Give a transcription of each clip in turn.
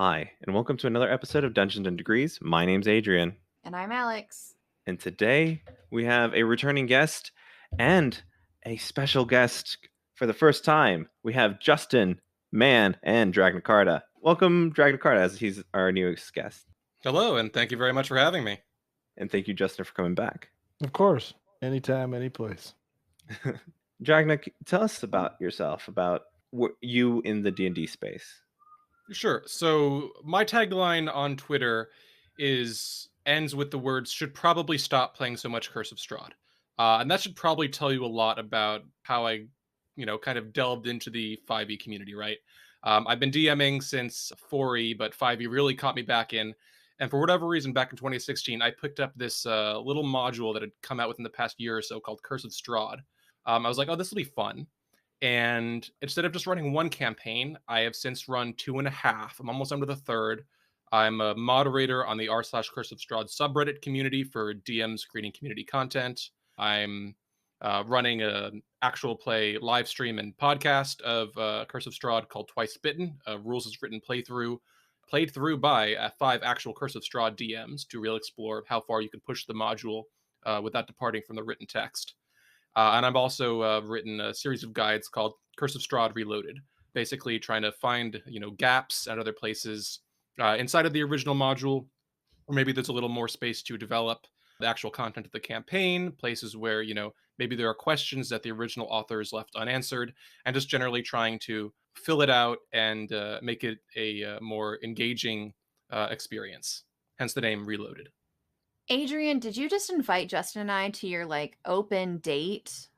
Hi, and welcome to another episode of Dungeons and Degrees. My name's Adrian, And I'm Alex. and today we have a returning guest and a special guest for the first time. We have Justin, Man, and DragnaCarta. Welcome, DragnaCarta, as he's our newest guest. Hello, and thank you very much for having me. And thank you, Justin, for coming back. Of course. Anytime, any place. Dragna, tell us about yourself, about you in the D&D space. Sure. So my tagline on Twitter ends with the words "should probably stop playing so much Curse of Strahd," and that should probably tell you a lot about how I, kind of delved into the 5e community. Right. I've been DMing since 4e, but 5e really caught me back in. And for whatever reason, back in 2016, I picked up this little module that had come out within the past year or so called Curse of Strahd. I was like, oh, this will be fun. And instead of just running one campaign, I have since run 2.5. I'm almost under the third. I'm a moderator on the r/Curse of Strahd subreddit community for DMs creating community content. I'm running an actual play live stream and podcast of Curse of Strahd called Twice Bitten, a rules is written playthrough, played through by 5 actual Curse of Strahd DMs to really explore how far you can push the module without departing from the written text. And I've also written a series of guides called Curse of Strahd Reloaded, basically trying to find, gaps at other places inside of the original module, or maybe there's a little more space to develop the actual content of the campaign, places where, maybe there are questions that the original authors left unanswered, and just generally trying to fill it out and make it a more engaging experience. Hence the name Reloaded. Adrian, did you just invite Justin and I to your open date?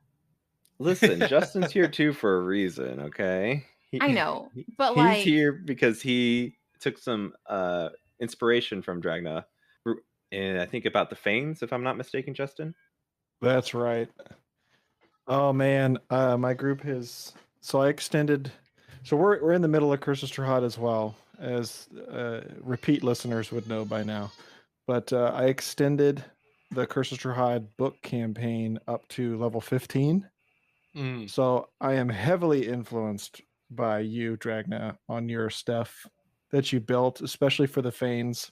Listen, Justin's here too for a reason, okay? I know, but he's here because he took some inspiration from Dragna, and I think about the Fanes, if I'm not mistaken, Justin. That's right. Oh man, my group has. So I extended. So we're in the middle of Curse of Strahd as well, as repeat listeners would know by now. But I extended the Curse of Strahd book campaign up to level 15. So I am heavily influenced by you, Dragna, on your stuff that you built, especially for the Fanes.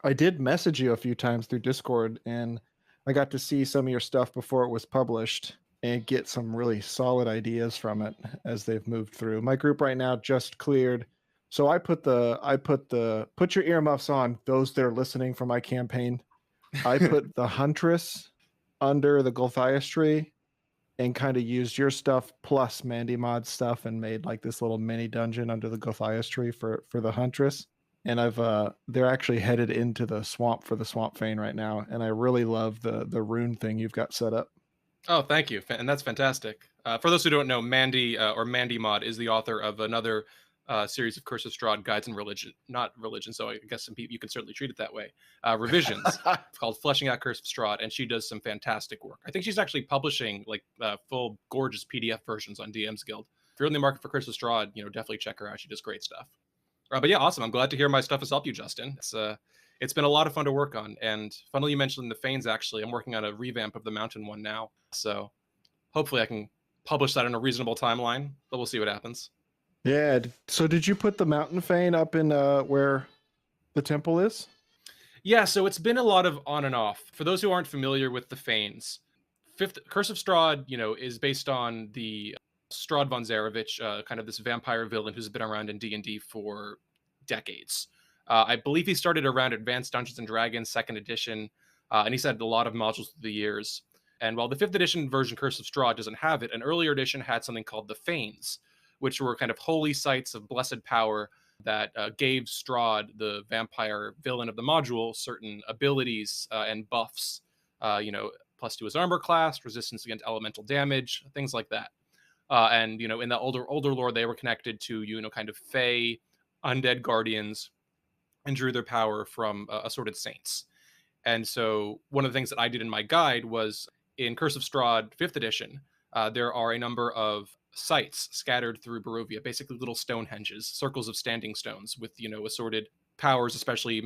I did message you a few times through Discord, and I got to see some of your stuff before it was published and get some really solid ideas from it as they've moved through. My group right now just cleared. So I put your earmuffs on, those that are listening for my campaign. I put the Huntress under the Gulthias tree and kind of used your stuff plus Mandy Mod stuff and made like this little mini dungeon under the Gulthias tree for the Huntress. And they're actually headed into the swamp for the Swamp Fane right now. And I really love the rune thing you've got set up. Oh, thank you. And that's fantastic. For those who don't know, Mandy or Mandy Mod is the author of another series of Curse of Strahd guides and not religion. So I guess some people, you can certainly treat it that way. Revisions. It's called Fleshing Out Curse of Strahd. And she does some fantastic work. I think she's actually publishing full gorgeous PDF versions on DM's Guild. If you're in the market for Curse of Strahd, definitely check her out. She does great stuff. But yeah, awesome. I'm glad to hear my stuff has helped you, Justin. It's been a lot of fun to work on. And funnily, you mentioned the Fanes, actually. I'm working on a revamp of the Mountain one now. So hopefully I can publish that in a reasonable timeline, but we'll see what happens. Yeah. So did you put the Mountain Fane up in where the temple is? Yeah, so it's been a lot of on and off. For those who aren't familiar with the Fanes, Curse of Strahd, is based on the Strahd von Zarevich, kind of this vampire villain who's been around in D&D for decades. I believe he started around Advanced Dungeons & Dragons 2nd edition, and he's had a lot of modules through the years. And while the 5th edition version Curse of Strahd doesn't have it, an earlier edition had something called the Fanes, which were kind of holy sites of blessed power that gave Strahd, the vampire villain of the module, certain abilities and buffs, plus to his armor class, resistance against elemental damage, things like that. And, in the older lore, they were connected to, kind of Fey, undead guardians, and drew their power from assorted saints. And so one of the things that I did in my guide was in Curse of Strahd 5th edition, there are a number of sites scattered through Barovia, basically little Stonehenges, circles of standing stones with, assorted powers, especially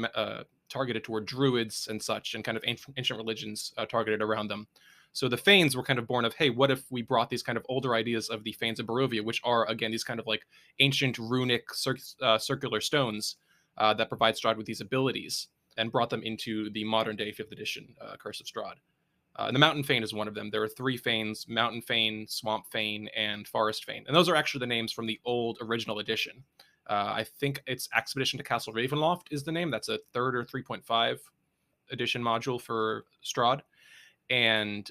targeted toward druids and such, and kind of ancient religions targeted around them. So the Fanes were kind of born of, hey, what if we brought these kind of older ideas of the Fanes of Barovia, which are, again, these kind of like ancient runic circular stones, that provide Strahd with these abilities and brought them into the modern day 5th edition Curse of Strahd. And the Mountain Fane is one of them. There are 3 Fanes: Mountain Fane, Swamp Fane, and Forest Fane. And those are actually the names from the old original edition. I think it's Expedition to Castle Ravenloft is the name. That's a 3rd or 3.5 edition module for Strahd. And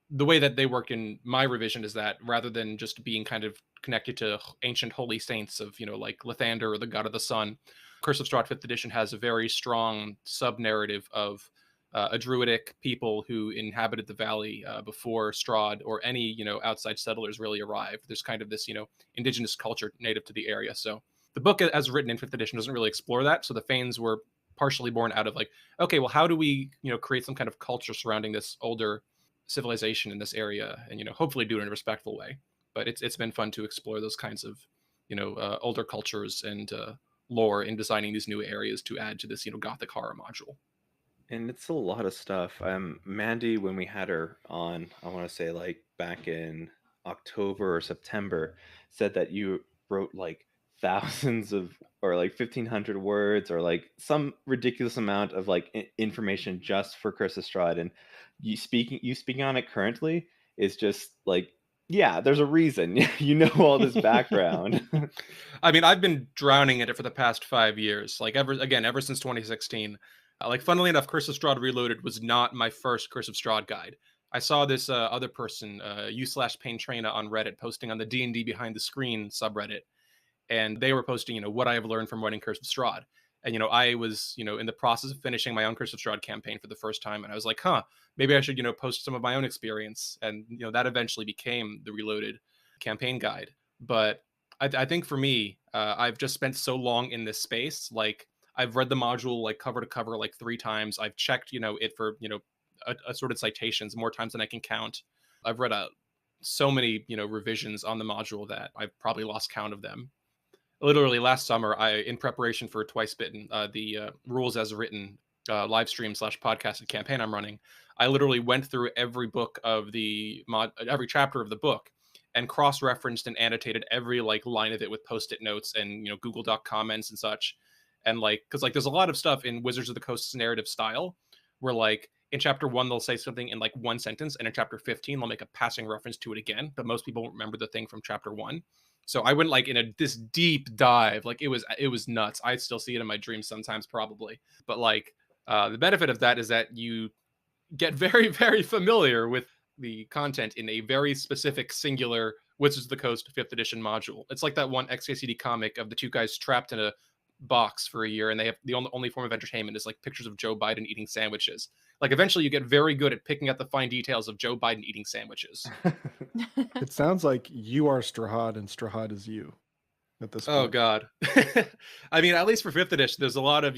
the way that they work in my revision is that rather than just being kind of connected to ancient holy saints of, like Lathander or the God of the Sun, Curse of Strahd 5th edition has a very strong sub-narrative of a druidic people who inhabited the valley before Strahd or any, outside settlers really arrived. There's kind of this, indigenous culture native to the area. So the book as written in 5th edition doesn't really explore that. So the Fanes were partially born out of like, okay, well, how do we, create some kind of culture surrounding this older civilization in this area and, hopefully do it in a respectful way. But it's been fun to explore those kinds of, older cultures and lore in designing these new areas to add to this, Gothic horror module. And it's a lot of stuff. Mandy, when we had her on, I want to say like back in October or September, said that you wrote like thousands of or like 1,500 words or like some ridiculous amount of like information just for Curse of Strahd. And you speaking on it currently is just like, yeah, there's a reason. You know all this background. I mean, I've been drowning in it for the past 5 years, like ever since 2016. Like, funnily enough, Curse of Strahd Reloaded was not my first Curse of Strahd guide. I saw this other person, u/Paintrana on Reddit, posting on the D&D Behind the Screen subreddit, and they were posting, what I have learned from running Curse of Strahd. And, I was, in the process of finishing my own Curse of Strahd campaign for the first time, and I was like, maybe I should, post some of my own experience. And, that eventually became the Reloaded campaign guide. But I think for me, I've just spent so long in this space, like, I've read the module like cover to cover like 3 times. I've checked, it for, assorted citations more times than I can count. I've read so many, revisions on the module that I've probably lost count of them. Literally last summer, in preparation for Twice Bitten, the rules as written live stream / podcasted campaign I'm running, I literally went through every book of every chapter of the book and cross-referenced and annotated every like line of it with post-it notes and, Google Doc comments and such. And like, because like there's a lot of stuff in Wizards of the Coast's narrative style where like in chapter 1 they'll say something in like 1 sentence, and in chapter 15 they'll make a passing reference to it again, but most people won't remember the thing from chapter 1. So I went like in this deep dive, like it was nuts. I still see it in my dreams sometimes, probably. But like the benefit of that is that you get very, very familiar with the content in a very specific, singular Wizards of the Coast 5th edition module. It's like that one XKCD comic of the 2 guys trapped in a box for a year, and they have the only form of entertainment is like pictures of Joe Biden eating sandwiches. Like eventually you get very good at picking up the fine details of Joe Biden eating sandwiches. It sounds like you are Strahd and Strahd is you at this point. Oh God. I mean, at least for 5th edition, there's a lot of,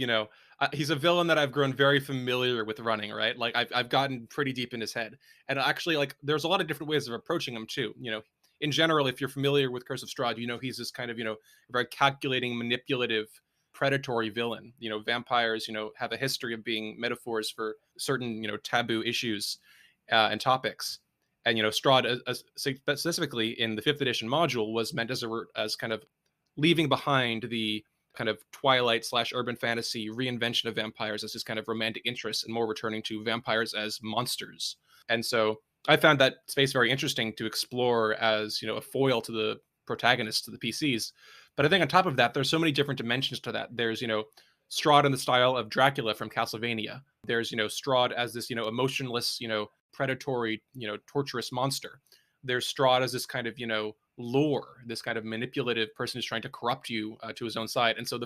he's a villain that I've grown very familiar with running, right? Like I've gotten pretty deep in his head. And actually, like, there's a lot of different ways of approaching him too. In general, if you're familiar with Curse of Strahd, he's this kind of, very calculating, manipulative, predatory villain. Vampires, have a history of being metaphors for certain, taboo issues and topics. And, Strahd, specifically in the 5th edition module, was meant as kind of leaving behind the kind of Twilight / urban fantasy reinvention of vampires as his kind of romantic interest, and more returning to vampires as monsters. And so I found that space very interesting to explore as, a foil to the protagonists, to the PCs. But I think on top of that, there's so many different dimensions to that. There's, Strahd in the style of Dracula from Castlevania. There's, Strahd as this, emotionless, predatory, torturous monster. There's Strahd as this kind of, lure, this kind of manipulative person who's trying to corrupt you to his own side. And so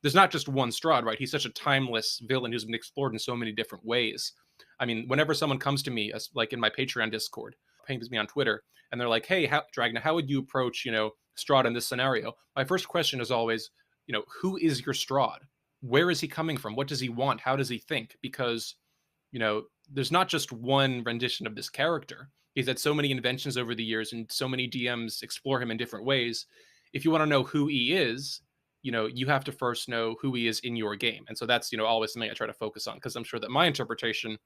there's not just one Strahd, right? He's such a timeless villain who's been explored in so many different ways. I mean, whenever someone comes to me, like in my Patreon Discord, pings me on Twitter, and they're like, hey, Dragna, how would you approach, Strahd in this scenario? My first question is always, who is your Strahd? Where is he coming from? What does he want? How does he think? Because, there's not just one rendition of this character. He's had so many inventions over the years, and so many DMs explore him in different ways. If you want to know who he is, you have to first know who he is in your game. And so that's, always something I try to focus on, because I'm sure that my interpretation,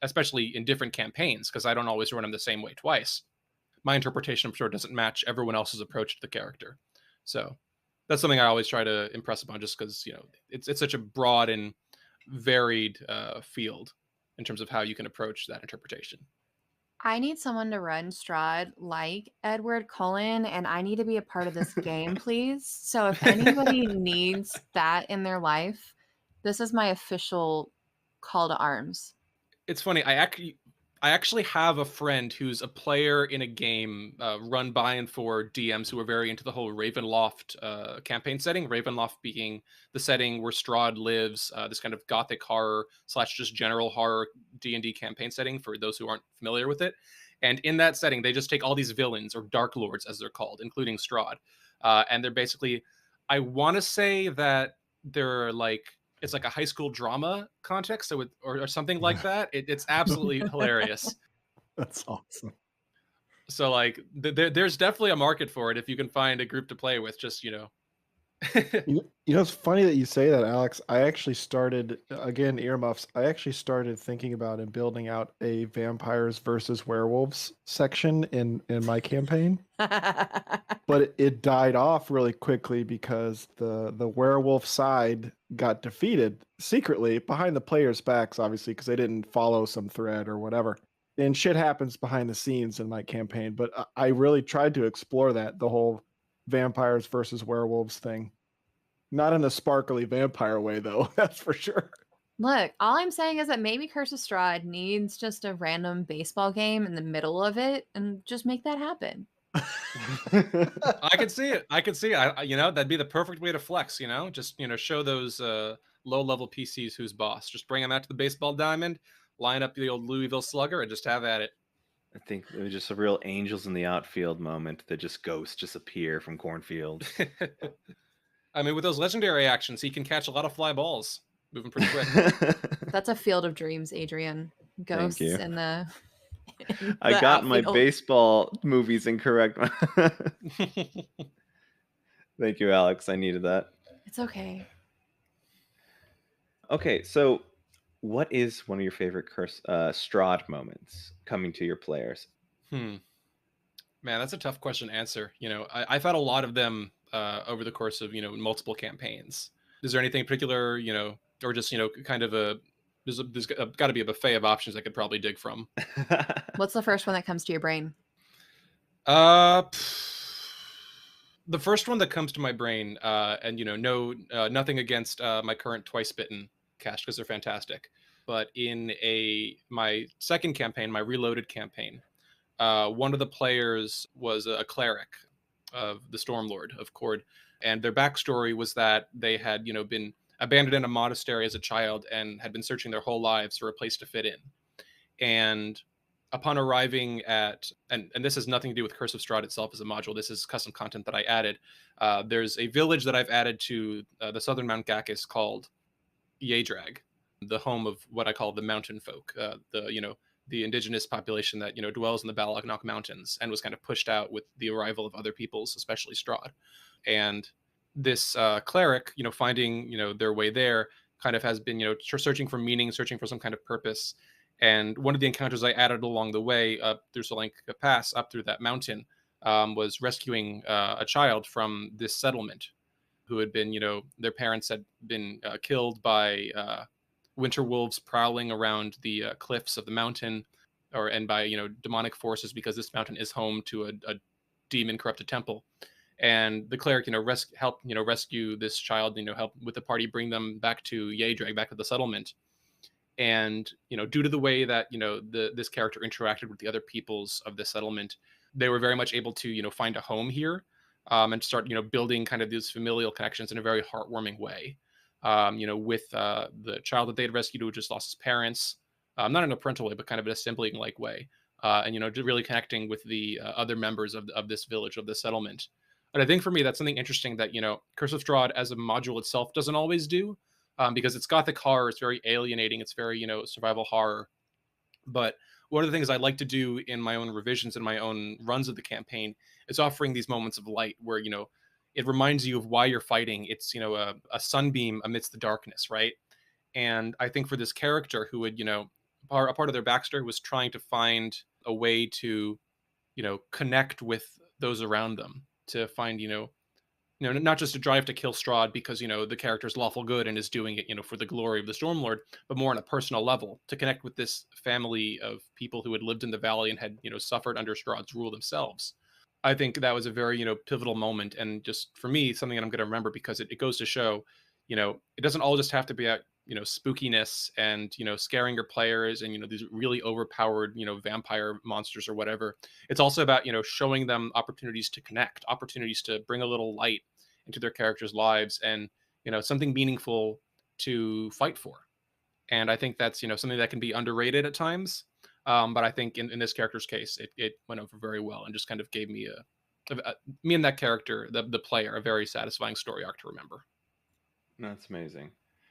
especially in different campaigns, because I don't always run them the same way twice, my interpretation, I'm sure, doesn't match everyone else's approach to the character. So that's something I always try to impress upon, just because it's such a broad and varied field in terms of how you can approach that interpretation. I need someone to run Strahd like Edward Cullen, and I need to be a part of this game, please. So if anybody needs that in their life, this is my official call to arms. It's funny. I actually have a friend who's a player in a game run by and for DMs who are very into the whole Ravenloft campaign setting. Ravenloft being the setting where Strahd lives, this kind of gothic horror / just general horror D&D campaign setting for those who aren't familiar with it. And in that setting, they just take all these villains, or Dark Lords as they're called, including Strahd, and they're basically, I want to say that they're like, it's like a high school drama context, so or something like that. It's absolutely hilarious. That's awesome. So like, there's definitely a market for it if you can find a group to play with. Just It's funny that you say that, Alex. I actually started, again, earmuffs. I actually started thinking about and building out a vampires versus werewolves section in my campaign, but it died off really quickly because the werewolf side got defeated secretly behind the players' backs, obviously, because they didn't follow some thread or whatever. And shit happens behind the scenes in my campaign, but I really tried to explore that, the whole vampires versus werewolves thing. Not in a sparkly vampire way, though. That's for sure. Look, all I'm saying is that maybe Curse of Strahd needs just a random baseball game in the middle of it, and just make that happen. I could see it. I could see it. That'd be the perfect way to flex. Just show those low-level PCs who's boss. Just bring them out to the baseball diamond, line up the old Louisville Slugger, and just have at it. I think it was just a real angels in the outfield moment that just ghosts just appear from cornfields. I mean, with those legendary actions, he can catch a lot of fly balls, moving pretty quick. That's a field of dreams, Adrian. Ghosts you. in the. I got my outfield. baseball movies incorrect. Thank you, Alex. I needed that. It's okay. Okay, so what is one of your favorite Strahd moments coming to your players? Man, that's a tough question to answer. I've had a lot of them over the course of multiple campaigns. Is there anything in particular, or just kind of there's got to be a buffet of options I could probably dig from. What's the first one that comes to your brain? The first one that comes to my brain, and nothing against my current Twice Bitten cast, because they're fantastic. But in my second campaign, my Reloaded campaign, one of the players was a cleric of the Stormlord of Cord, and their backstory was that they had been abandoned in a monastery as a child and had been searching their whole lives for a place to fit in. And upon arriving at, and this has nothing to do with Curse of Strahd itself as a module, this is custom content that I added. There's a village that I've added to the southern Mount Gakis called Yedrag, the home of what I call the mountain folk, the indigenous population that dwells in the Balagnok Mountains and was kind of pushed out with the arrival of other peoples, especially Strahd. And this cleric, finding their way there, kind of has been searching for meaning, searching for some kind of purpose. And one of the encounters I added along the way up through Solanka Pass, up through that mountain, was rescuing a child from this settlement who had been, their parents had been killed by winter wolves prowling around the cliffs of the mountain, and by demonic forces, because this mountain is home to a demon corrupted temple. And the cleric helped rescue this child, help with the party bring them back to Yedrag, back to the settlement. And due to the way that this character interacted with the other peoples of the settlement, they were very much able to find a home here, and start building kind of these familial connections in a very heartwarming way. With the child that they had rescued who just lost his parents, not in a parental way, but kind of an assembling like way, and really connecting with the other members of this village, of this settlement. And I think for me, that's something interesting that Curse of Strahd as a module itself doesn't always do, because it's gothic horror, it's very alienating, it's very survival horror. But one of the things I like to do in my own revisions and my own runs of the campaign is offering these moments of light where it reminds you of why you're fighting. It's a sunbeam amidst the darkness, right? And I think for this character who would a part of their backstory was trying to find a way to connect with those around them, to find not just a drive to kill Strahd because, the character's lawful good and is doing it, for the glory of the Stormlord, but more on a personal level to connect with this family of people who had lived in the valley and had, suffered under Strahd's rule themselves. I think that was a very, pivotal moment. And just for me, something that I'm going to remember because it goes to show, it doesn't all just have to be about, spookiness and, scaring your players and, these really overpowered, vampire monsters or whatever. It's also about, showing them opportunities to connect, opportunities to bring a little light into their characters' lives and, something meaningful to fight for. And I think that's, something that can be underrated at times. But I think in this character's case, it went over very well and just kind of gave me me and that character, the player, a very satisfying story arc to remember. That's amazing.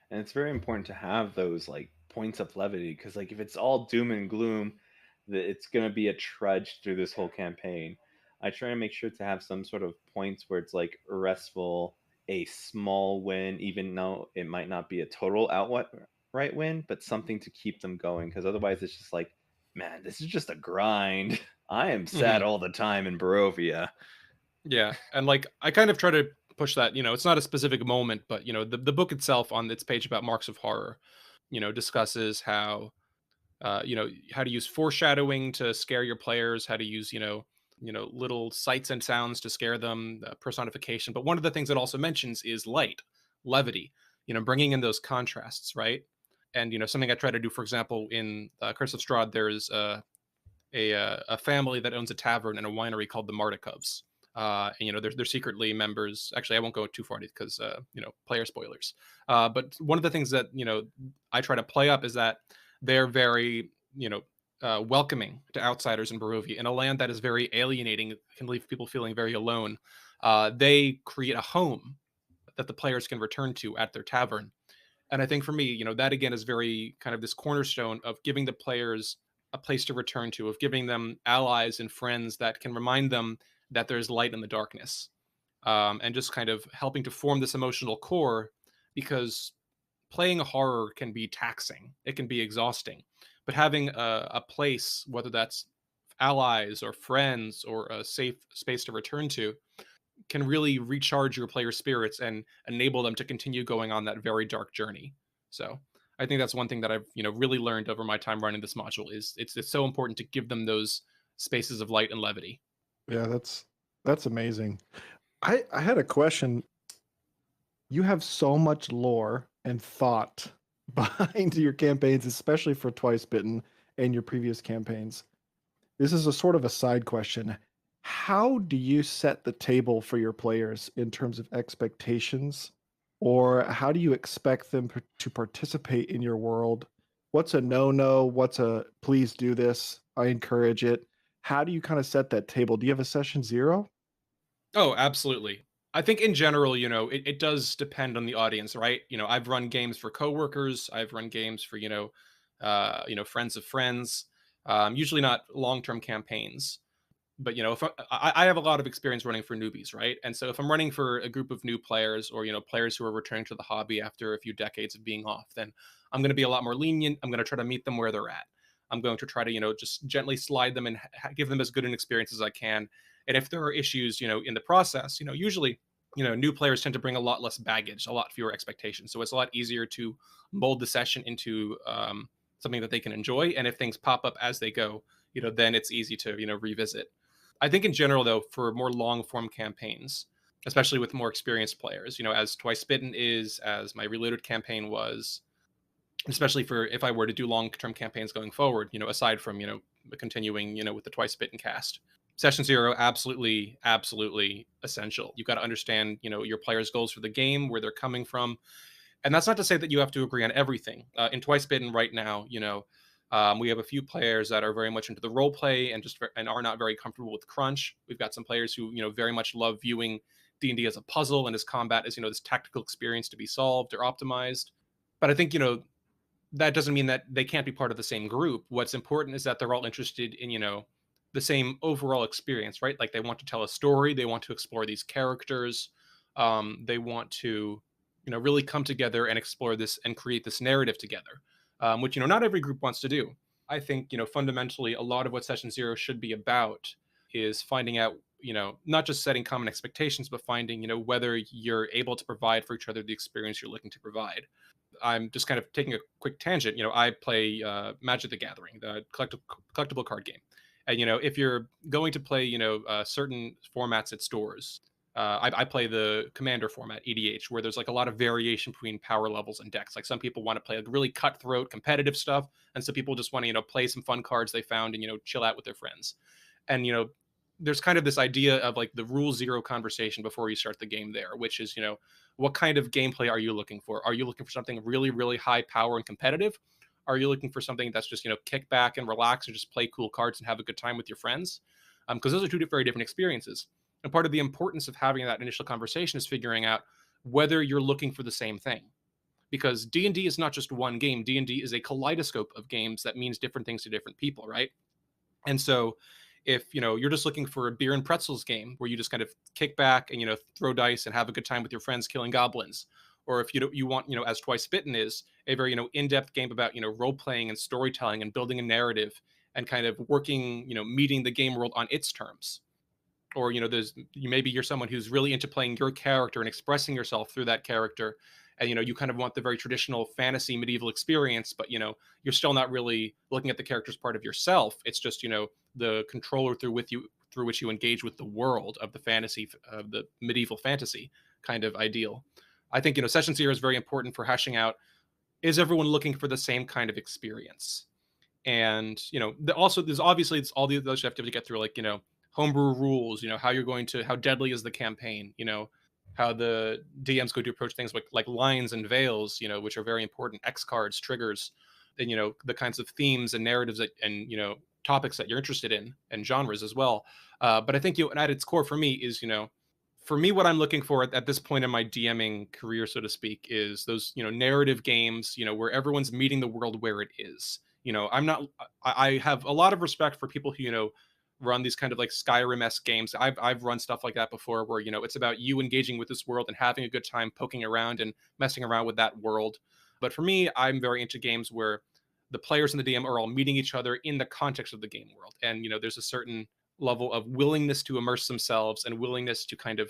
And it's very important to have those like points of levity because like if it's all doom and gloom, it's gonna be a trudge through this whole campaign. I try to make sure to have some sort of points where it's like restful, a small win, even though it might not be a total outright win, but something to keep them going. Because otherwise, it's just like, man, this is just a grind. I am sad all the time in Barovia. Yeah, and like I kind of try to push that. It's not a specific moment, but the book itself on its page about marks of horror, discusses how how to use foreshadowing to scare your players, how to use little sights and sounds to scare them, personification. But one of the things it also mentions is light, levity, bringing in those contrasts, right? And something I try to do, for example, in Curse of Strahd, there's a family that owns a tavern and a winery called the Martikovs. And they're secretly members. Actually, I won't go too far because player spoilers. But one of the things that I try to play up is that they're very welcoming to outsiders in Barovia, in a land that is very alienating, can leave people feeling very alone. They create a home that the players can return to at their tavern. And I think for me, that again is very kind of this cornerstone of giving the players a place to return to, of giving them allies and friends that can remind them that there's light in the darkness, and just kind of helping to form this emotional core because playing a horror can be taxing, it can be exhausting, but having a place, whether that's allies or friends or a safe space to return to, can really recharge your player spirits and enable them to continue going on that very dark journey. So I think that's one thing that I've really learned over my time running this module is it's so important to give them those spaces of light and levity. Yeah, that's amazing. I had a question. You have so much lore and thought behind your campaigns, especially for Twice Bitten and your previous campaigns. This is a sort of a side question. How do you set the table for your players in terms of expectations? Or how do you expect them to participate in your world? What's a no-no? What's a please do this? I encourage it. How do you kind of set that table? Do you have a session zero? Oh, absolutely. I think in general, it does depend on the audience, right? I've run games for coworkers, I've run games for, friends of friends, usually not long-term campaigns. But if I have a lot of experience running for newbies, right? And so if I'm running for a group of new players or players who are returning to the hobby after a few decades of being off, then I'm going to be a lot more lenient. I'm going to try to meet them where they're at. I'm going to try to just gently slide them and give them as good an experience as I can. And if there are issues in the process, usually new players tend to bring a lot less baggage, a lot fewer expectations, so it's a lot easier to mold the session into something that they can enjoy. And if things pop up as they go, then it's easy to revisit. I think in general, though, for more long form campaigns, especially with more experienced players, as Twice Bitten is, as my Reloaded campaign was, especially for if I were to do long term campaigns going forward, aside from, continuing, with the Twice Bitten cast. Session zero, absolutely, absolutely essential. You've got to understand, your players' goals for the game, where they're coming from. And that's not to say that you have to agree on everything. In Twice Bitten right now, we have a few players that are very much into the role play and are not very comfortable with crunch. We've got some players who very much love viewing D&D as a puzzle and as combat as this tactical experience to be solved or optimized. But I think that doesn't mean that they can't be part of the same group. What's important is that they're all interested in the same overall experience, right? Like they want to tell a story, they want to explore these characters, they want to really come together and explore this and create this narrative together. Which not every group wants to do. I think fundamentally a lot of what Session Zero should be about is finding out not just setting common expectations, but finding, whether you're able to provide for each other the experience you're looking to provide. I'm just kind of taking a quick tangent. I play Magic the Gathering, the collectible card game. And, if you're going to play, certain formats at stores, I play the Commander format, EDH, where there's like a lot of variation between power levels and decks. Like some people want to play like really cutthroat competitive stuff, and some people just want to, play some fun cards they found and, chill out with their friends. And, there's kind of this idea of like the rule zero conversation before you start the game there, which is, what kind of gameplay are you looking for? Are you looking for something really, really high power and competitive? Are you looking for something that's just, kick back and relax and just play cool cards and have a good time with your friends? Because those are two very different experiences. And part of the importance of having that initial conversation is figuring out whether you're looking for the same thing. Because D&D is not just one game. D&D is a kaleidoscope of games that means different things to different people, right? And so if you're just looking for a beer and pretzels game where you just kind of kick back and throw dice and have a good time with your friends killing goblins, or if you want as Twice Bitten is a very in-depth game about role playing and storytelling and building a narrative and kind of working meeting the game world on its terms, or maybe you're someone who's really into playing your character and expressing yourself through that character, and you kind of want the very traditional fantasy medieval experience, but you're still not really looking at the character as part of yourself. It's just the controller through which you engage with the world of the fantasy, of the medieval fantasy kind of ideal. I think session zero is very important for hashing out, is everyone looking for the same kind of experience? And also there's obviously it's all the those you have to get through, like homebrew rules, how deadly is the campaign, how the DM's going to approach things like lines and veils, which are very important, X cards, triggers, and the kinds of themes and narratives and topics that you're interested in, and genres as well. But I think at its core for me is for me, what I'm looking for at this point in my DMing career, so to speak, is those narrative games, where everyone's meeting the world where it is. I have a lot of respect for people who run these kind of like Skyrim-esque games. I've run stuff like that before, where it's about you engaging with this world and having a good time poking around and messing around with that world. But for me, I'm very into games where the players and the DM are all meeting each other in the context of the game world, and there's a certain level of willingness to immerse themselves and willingness to kind of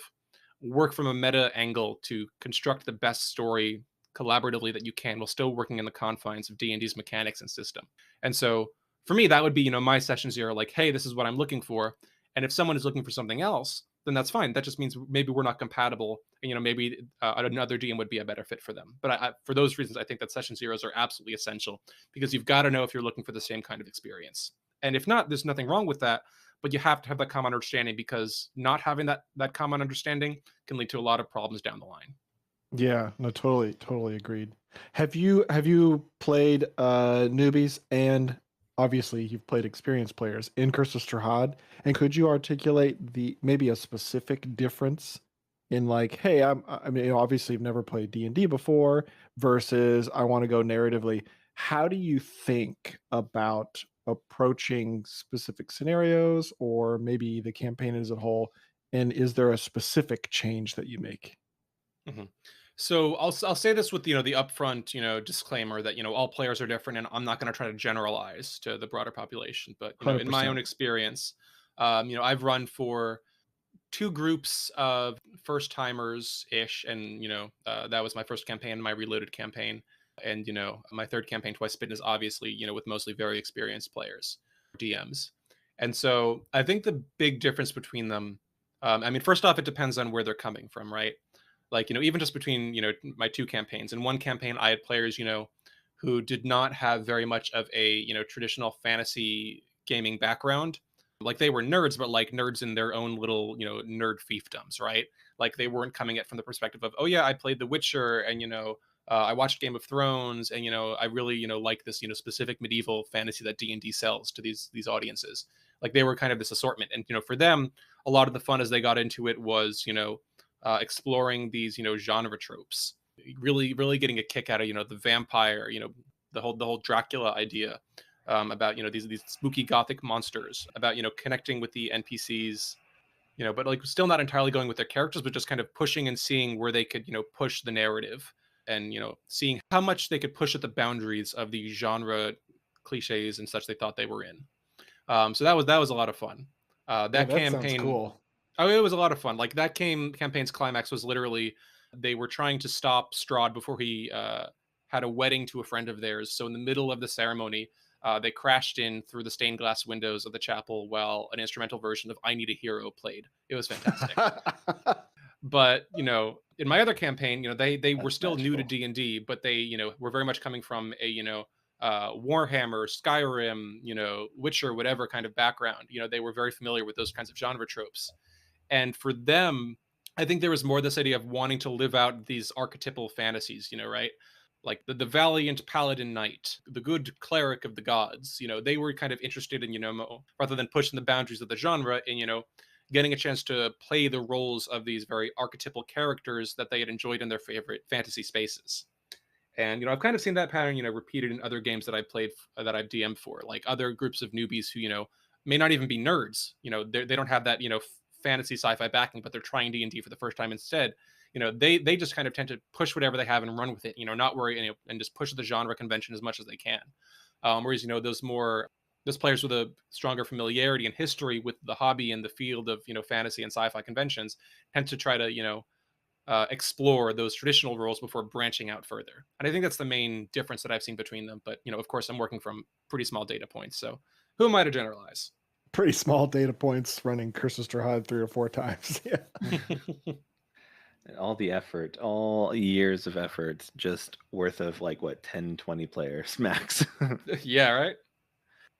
work from a meta angle to construct the best story collaboratively that you can, while still working in the confines of D&D's mechanics and system. And so for me, that would be my session zero, like, hey, this is what I'm looking for. And if someone is looking for something else, then that's fine. That just means maybe we're not compatible, and maybe another DM would be a better fit for them. But for those reasons, I think that session zeros are absolutely essential, because you've got to know if you're looking for the same kind of experience. And if not, there's nothing wrong with that, but you have to have that common understanding, because not having that common understanding can lead to a lot of problems down the line. Yeah, no, totally agreed. Have you played newbies, and obviously you've played experienced players in Curse of Strahd, and could you articulate maybe a specific difference in, like, hey, I mean, obviously you've never played D&D before versus I want to go narratively. How do you think about approaching specific scenarios, or maybe the campaign as a whole, and is there a specific change that you make? Mm-hmm. So I'll say this with the upfront disclaimer that all players are different, and I'm not going to try to generalize to the broader population. But in my own 100%. experience, I've run for two groups of first timers ish, and that was my first campaign, my reloaded campaign, and my third campaign, Twice Bitten, is obviously with mostly very experienced players, DMs. And so I think the big difference between them, I mean, first off, it depends on where they're coming from, right? Like even just between my two campaigns. In one campaign, I had players who did not have very much of a traditional fantasy gaming background. Like they were nerds, but like nerds in their own little nerd fiefdoms, right? Like they weren't coming at from the perspective of, oh yeah, I played The Witcher, and I watched Game of Thrones, and I really like this specific medieval fantasy that D&D sells to these audiences. Like they were kind of this assortment, and for them, a lot of the fun as they got into it was exploring these genre tropes, really getting a kick out of the vampire, the whole Dracula idea, about these spooky gothic monsters, about connecting with the NPCs, but like still not entirely going with their characters, but just kind of pushing and seeing where they could push the narrative, and seeing how much they could push at the boundaries of the genre cliches and such they thought they were in. So that was a lot of fun. Yeah, That that sounds campaign cool. Oh, it was a lot of fun. Like that campaign's climax was literally they were trying to stop Strahd before he had a wedding to a friend of theirs. So in the middle of the ceremony, they crashed in through the stained glass windows of the chapel while an instrumental version of "I Need a Hero" played. It was fantastic. But in my other campaign, they were That's still new to magical. D&D, but they were very much coming from a Warhammer, Skyrim, Witcher, whatever kind of background. They were very familiar with those kinds of genre tropes. And for them, I think there was more this idea of wanting to live out these archetypal fantasies, right? Like the valiant paladin knight, the good cleric of the gods. They were kind of interested in, rather than pushing the boundaries of the genre and, getting a chance to play the roles of these very archetypal characters that they had enjoyed in their favorite fantasy spaces. And I've kind of seen that pattern, repeated in other games that I've played, that I've DM'd for, like other groups of newbies who, may not even be nerds. They don't have that, fantasy sci-fi backing, but they're trying D&D for the first time instead. They just kind of tend to push whatever they have and run with it. Not worry, and just push the genre convention as much as they can. Whereas those players with a stronger familiarity and history with the hobby and the field of fantasy and sci-fi conventions tend to try to explore those traditional roles before branching out further. And I think that's the main difference that I've seen between them. But of course, I'm working from pretty small data points, so who am I to generalize? Pretty small data points running Curse of Strahd 3 or 4 times. Yeah. All the effort, all years of effort, just worth of like what 10, 20 players max. Yeah, right.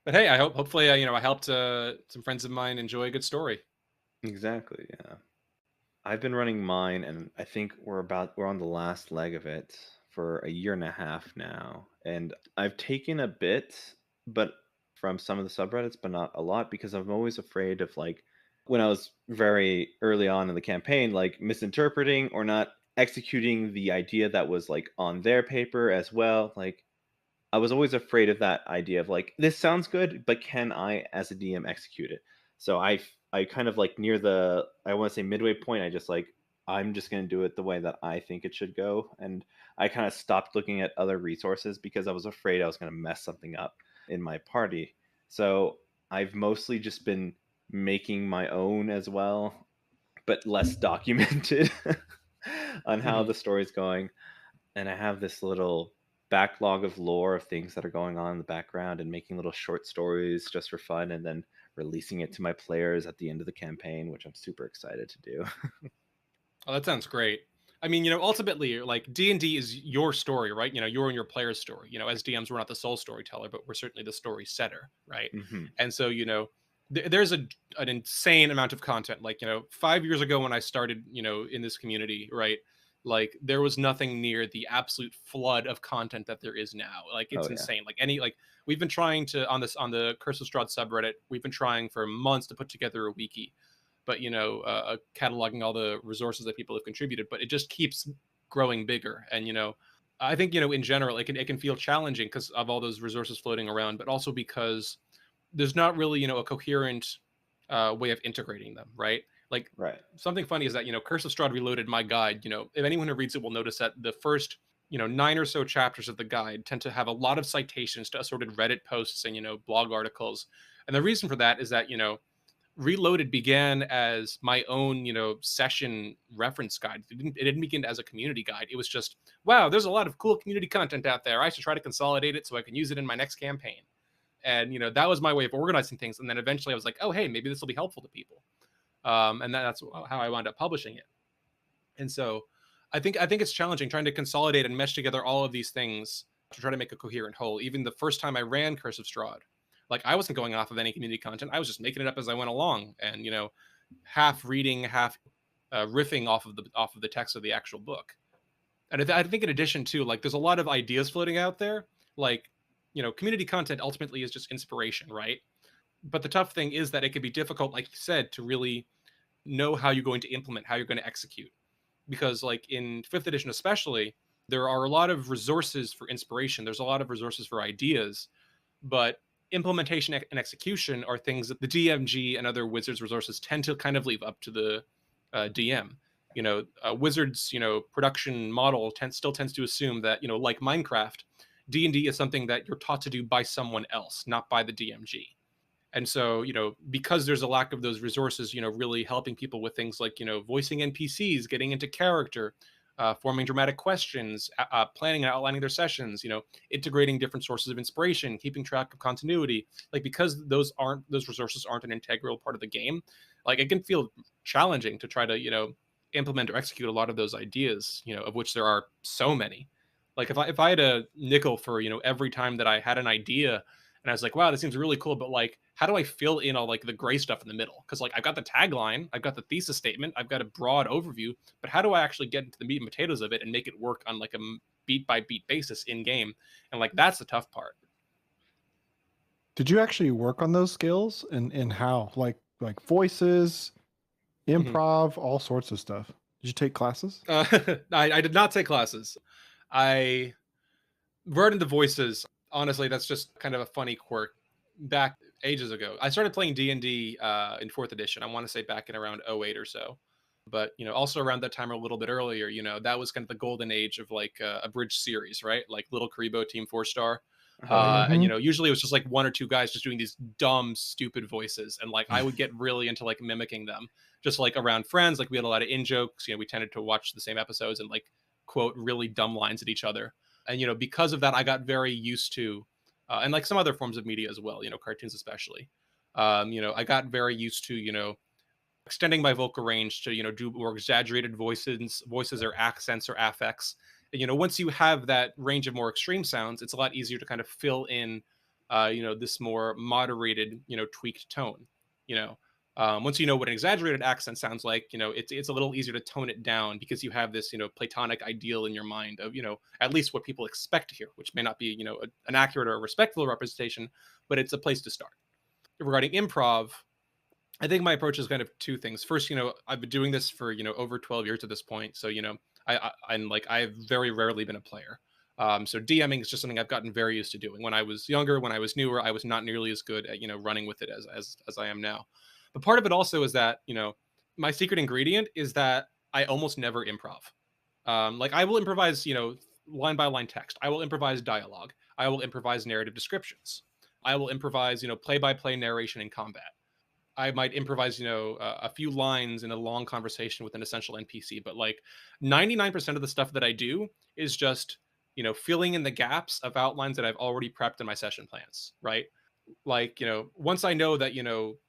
But hey, hopefully I helped some friends of mine enjoy a good story. Exactly, yeah. I've been running mine, and I think we're on the last leg of it for a year and a half now. And I've taken a bit, but from some of the subreddits, but not a lot, because I'm always afraid of like when I was very early on in the campaign, like misinterpreting or not executing the idea that was like on their paper as well. Like I was always afraid of that idea of like, this sounds good, but can I, as a DM, execute it? So I kind of like near the, I want to say midway point, I just like, I'm just going to do it the way that I think it should go. And I kind of stopped looking at other resources because I was afraid I was going to mess something up in my party. So I've mostly just been making my own as well, but less documented on how the story's going. And I have this little backlog of lore of things that are going on in the background and making little short stories just for fun and then releasing it to my players at the end of the campaign, which I'm super excited to do. Oh, that sounds great. I mean, ultimately, like D&D is your story, right? You're in your player's story. As DMs, we're not the sole storyteller, but we're certainly the story setter, right? Mm-hmm. And so, there's an insane amount of content. Like, 5 years ago when I started, in this community, right? Like there was nothing near the absolute flood of content that there is now. Like it's Oh, yeah. insane. Like we've been trying to on the Curse of Strahd subreddit, we've been trying for months to put together a wiki, but cataloging all the resources that people have contributed, but it just keeps growing bigger. And I think in general it can feel challenging because of all those resources floating around, but also because there's not really a coherent way of integrating them, right? Like Right. something funny is that Curse of Strahd Reloaded, my guide, if anyone who reads it will notice that the first 9 or so chapters of the guide tend to have a lot of citations to assorted Reddit posts and blog articles. And the reason for that is that Reloaded began as my own session reference guide. It didn't begin as a community guide. It was just, wow, there's a lot of cool community content out there. I should try to consolidate it so I can use it in my next campaign. And that was my way of organizing things. And then eventually I was like, oh hey, maybe this will be helpful to people. And that's how I wound up publishing it. And so I think it's challenging trying to consolidate and mesh together all of these things to try to make a coherent whole. Even the first time I ran Curse of Strahd, like I wasn't going off of any community content. I was just making it up as I went along, and half reading, half riffing off of the text of the actual book. And I think in addition to, like, there's a lot of ideas floating out there. Like, community content ultimately is just inspiration, right? But the tough thing is that it can be difficult, like you said, to really know how you're going to implement, how you're going to execute. Because like in 5th edition especially, there are a lot of resources for inspiration. There's a lot of resources for ideas, but implementation and execution are things that the DMG and other Wizards resources tend to kind of leave up to the DM. Wizards, production model still tends to assume that, like Minecraft, D&D is something that you're taught to do by someone else, not by the DMG. And so, because there's a lack of those resources, really helping people with things like, voicing NPCs, getting into character, forming dramatic questions, planning and outlining their sessions, integrating different sources of inspiration, keeping track of continuity. Like, because those resources aren't an integral part of the game, like it can feel challenging to try to, implement or execute a lot of those ideas, of which there are so many. Like if I had a nickel for, every time that I had an idea and I was like, wow, this seems really cool, but like, how do I fill in all like the gray stuff in the middle? Because like I've got the tagline, I've got the thesis statement, I've got a broad overview, but how do I actually get into the meat and potatoes of it and make it work on like a beat by beat basis in game? And like that's the tough part. Did you actually work on those skills, and how? Like voices, improv, all sorts of stuff. Did you take classes? I did not take classes. I wrote into voices. Honestly, that's just kind of a funny quirk. Back ages ago, I started playing D&D in 4th edition. I want to say back in around 08 or so. But, also around that time or a little bit earlier, that was kind of the golden age of like a bridge series, right? Like Little Karibo Team 4-star. And, usually it was just like one or two guys just doing these dumb, stupid voices. And like, I would get really into like mimicking them just like around friends. Like we had a lot of in-jokes, we tended to watch the same episodes and like quote really dumb lines at each other. And, because of that, I got very used to, and like some other forms of media as well, cartoons especially. I got very used to, extending my vocal range to, do more exaggerated voices or accents or affects. And, once you have that range of more extreme sounds, it's a lot easier to kind of fill in, this more moderated, tweaked tone. Once you know what an exaggerated accent sounds like, it's a little easier to tone it down because you have this, platonic ideal in your mind of, at least what people expect to hear, which may not be, an accurate or respectful representation, but it's a place to start. Regarding improv, I think my approach is kind of two things. First, I've been doing this for, over 12 years at this point. So, I've very rarely been a player. So DMing is just something I've gotten very used to doing. When I was younger, when I was newer, I was not nearly as good at, running with it as I am now. But part of it also is that, my secret ingredient is that I almost never improv. Like I will improvise, line by line text. I will improvise dialogue. I will improvise narrative descriptions. I will improvise, play by play narration in combat. I might improvise, a few lines in a long conversation with an essential NPC. But like 99% of the stuff that I do is just, filling in the gaps of outlines that I've already prepped in my session plans, right? Like, once I know that,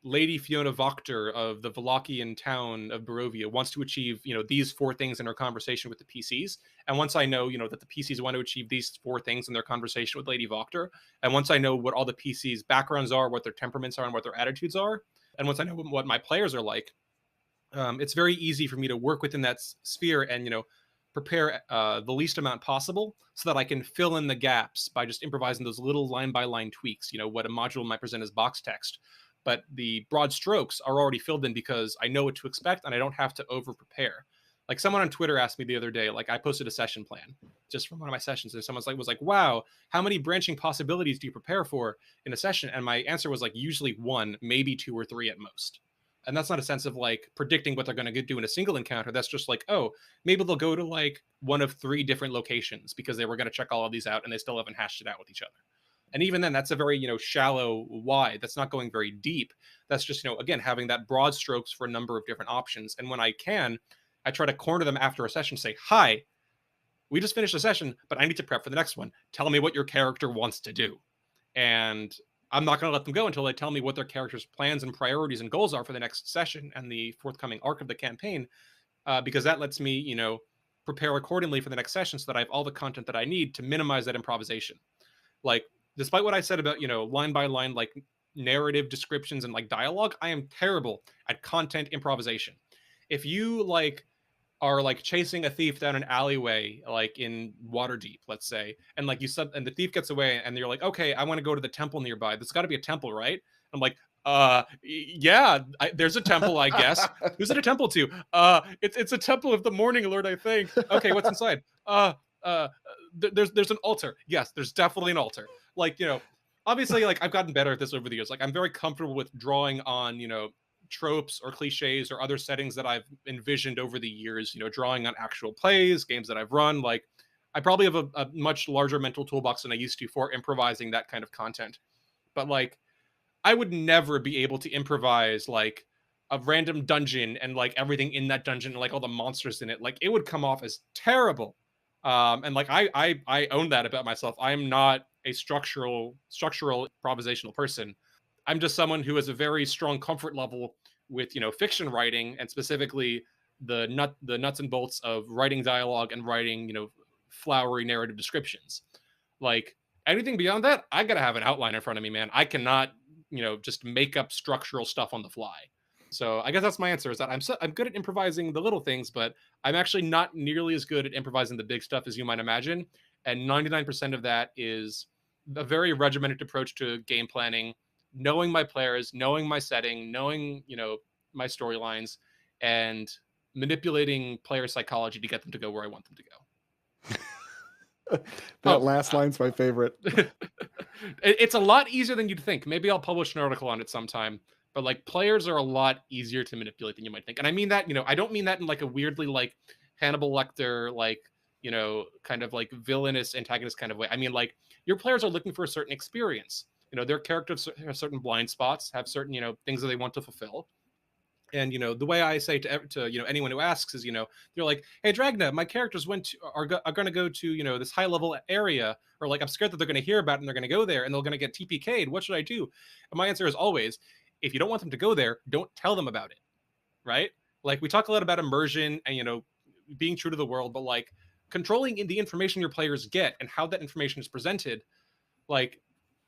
Lady Fiona Voctor of the Valachian town of Barovia wants to achieve, these 4 things in her conversation with the PCs. And once I know, that the PCs want to achieve these 4 things in their conversation with Lady Voctor. And once I know what all the PCs' backgrounds are, what their temperaments are, and what their attitudes are. And once I know what my players are like, it's very easy for me to work within that sphere and, prepare the least amount possible so that I can fill in the gaps by just improvising those little line by line tweaks, what a module might present as box text. But the broad strokes are already filled in because I know what to expect and I don't have to over prepare. Like someone on Twitter asked me the other day, like I posted a session plan just from one of my sessions and someone was like, wow, how many branching possibilities do you prepare for in a session? And my answer was like usually 1, maybe 2 or 3 at most. And that's not a sense of like predicting what they're going to do in a single encounter. That's just like, oh, maybe they'll go to like one of 3 different locations because they were going to check all of these out and they still haven't hashed it out with each other. And even then, that's a very, shallow why. That's not going very deep. That's just, again, having that broad strokes for a number of different options. And when I can, I try to corner them after a session, say, hi, we just finished a session, but I need to prep for the next one. Tell me what your character wants to do. And I'm not going to let them go until they tell me what their character's plans and priorities and goals are for the next session and the forthcoming arc of the campaign, because that lets me, prepare accordingly for the next session so that I have all the content that I need to minimize that improvisation. Like, despite what I said about, line by line, like narrative descriptions and like dialogue, I am terrible at content improvisation. If you like are like chasing a thief down an alleyway, like in Waterdeep, let's say, and like you said, and the thief gets away, and you're like, okay, I want to go to the temple nearby. There's got to be a temple, right? I'm like, yeah, there's a temple, I guess. Who's it a temple to? It's a temple of the Morning Lord, I think. Okay, what's inside? There's an altar. Yes, there's definitely an altar. Like, obviously, like I've gotten better at this over the years. Like I'm very comfortable with drawing on, tropes or cliches or other settings that I've envisioned over the years, drawing on actual plays, games that I've run. Like I probably have a much larger mental toolbox than I used to for improvising that kind of content. But like I would never be able to improvise like a random dungeon and like everything in that dungeon and like all the monsters in it. Like it would come off as terrible. And like I own that about myself. I'm not a structural improvisational person. I'm just someone who has a very strong comfort level with, you know, fiction writing, and specifically the nuts and bolts of writing dialogue and writing, you know, flowery narrative descriptions. Like anything beyond that, I gotta have an outline in front of me, man. I cannot, you know, just make up structural stuff on the fly. So I guess that's my answer, is that I'm good at improvising the little things, but I'm actually not nearly as good at improvising the big stuff as you might imagine. And 99% of that is a very regimented approach to game planning, knowing my players, knowing my setting, knowing, you know, my storylines, and manipulating player psychology to get them to go where I want them to go. That last line's my favorite. It's a lot easier than you'd think. Maybe I'll publish an article on it sometime. But like players are a lot easier to manipulate than you might think. And I mean that, you know, I don't mean that in like a weirdly like Hannibal Lecter, like, you know, kind of like villainous antagonist kind of way. I mean, like your players are looking for a certain experience. You know, their characters have certain blind spots, have certain, you know, things that they want to fulfill. And, you know, the way I say to you know, anyone who asks is, you know, they're like, hey, Dragna, my characters are going to go to, you know, this high level area, or like, I'm scared that they're going to hear about it and they're going to go there and they're going to get TPK'd. What should I do? And my answer is always, if you don't want them to go there, don't tell them about it. Right? Like we talk a lot about immersion and, you know, being true to the world, but like controlling the information your players get and how that information is presented, like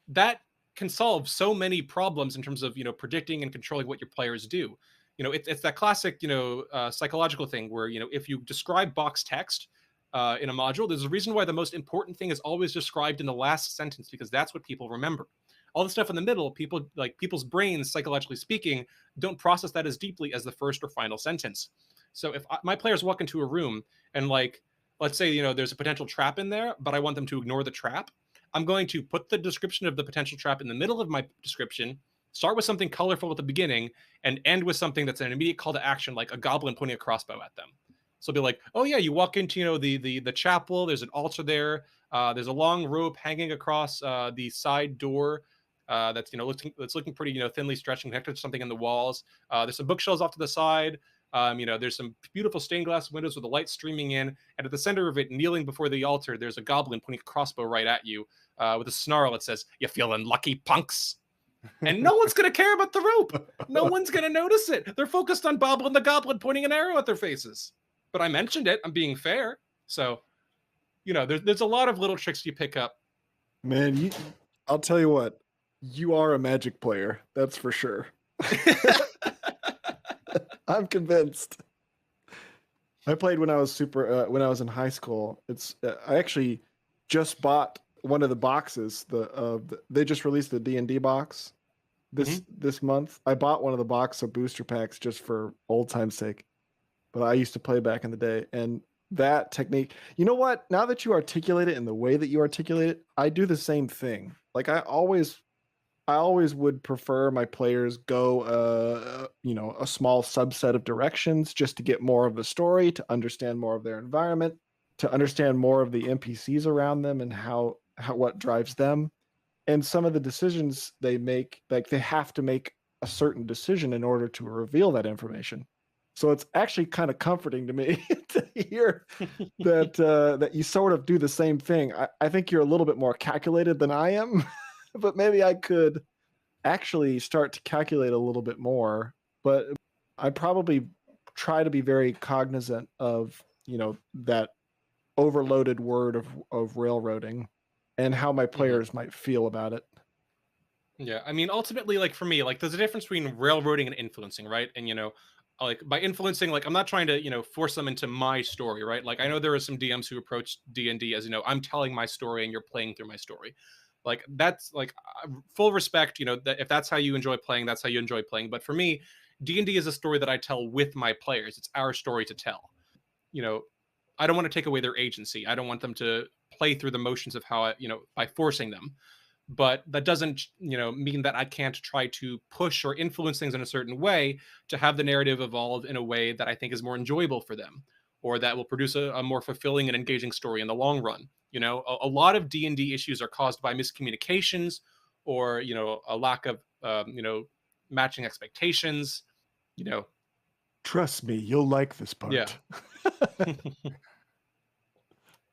that can solve so many problems in terms of, you know, predicting and controlling what your players do. You know, it's that classic, you know, psychological thing where, you know, if you describe box text in a module, there's a reason why the most important thing is always described in the last sentence, because that's what people remember. All the stuff in the middle, people's brains, psychologically speaking, don't process that as deeply as the first or final sentence. So if my players walk into a room and like, let's say, you know, there's a potential trap in there, but I want them to ignore the trap, I'm going to put the description of the potential trap in the middle of my description, start with something colorful at the beginning, and end with something that's an immediate call to action, like a goblin pointing a crossbow at them. So it'll be like, oh yeah, you walk into, you know, the chapel, there's an altar there, there's a long rope hanging across the side door, that's, you know, looking pretty, you know, thinly stretched and connected to something in the walls. There's some bookshelves off to the side. You know, there's some beautiful stained glass windows with the light streaming in, and at the center of it, kneeling before the altar, there's a goblin pointing a crossbow right at you, with a snarl that says, "You feeling lucky, punks?" And no one's gonna care about the rope. No one's gonna notice it. They're focused on Bob and the Goblin pointing an arrow at their faces. But I mentioned it. I'm being fair. So, you know, there's a lot of little tricks you pick up. Man, I'll tell you what, you are a Magic player. That's for sure. I'm convinced. I played when I was when I was in high school. I actually just bought one of the boxes. They just released the D&D box this month. I bought one of the box of booster packs just for old time's sake. But I used to play back in the day, and that technique. You know what? Now that you articulate it in the way that you articulate it, I do the same thing. Like I always would prefer my players go, you know, a small subset of directions just to get more of the story, to understand more of their environment, to understand more of the NPCs around them and how what drives them. And some of the decisions they make, like they have to make a certain decision in order to reveal that information. So it's actually kind of comforting to me to hear that you sort of do the same thing. I think you're a little bit more calculated than I am, but maybe I could actually start to calculate a little bit more. But I probably try to be very cognizant of, you know, that overloaded word of railroading and how my players might feel about it. Yeah, I mean, ultimately, like for me, like there's a difference between railroading and influencing, right? And you know, like by influencing, like I'm not trying to, you know, force them into my story, right? Like I know there are some DMs who approach D&D as, you know, I'm telling my story and you're playing through my story. Like that's like full respect, you know, that if that's how you enjoy playing, that's how you enjoy playing. But for me, D&D is a story that I tell with my players. It's our story to tell. You know, I don't want to take away their agency. I don't want them to play through the motions of how I, you know, by forcing them. But that doesn't, you know, mean that I can't try to push or influence things in a certain way to have the narrative evolve in a way that I think is more enjoyable for them, or that will produce a more fulfilling and engaging story in the long run. You know, a lot of D&D issues are caused by miscommunications or, you know, a lack of matching expectations, you know. Trust me, you'll like this part. Yeah.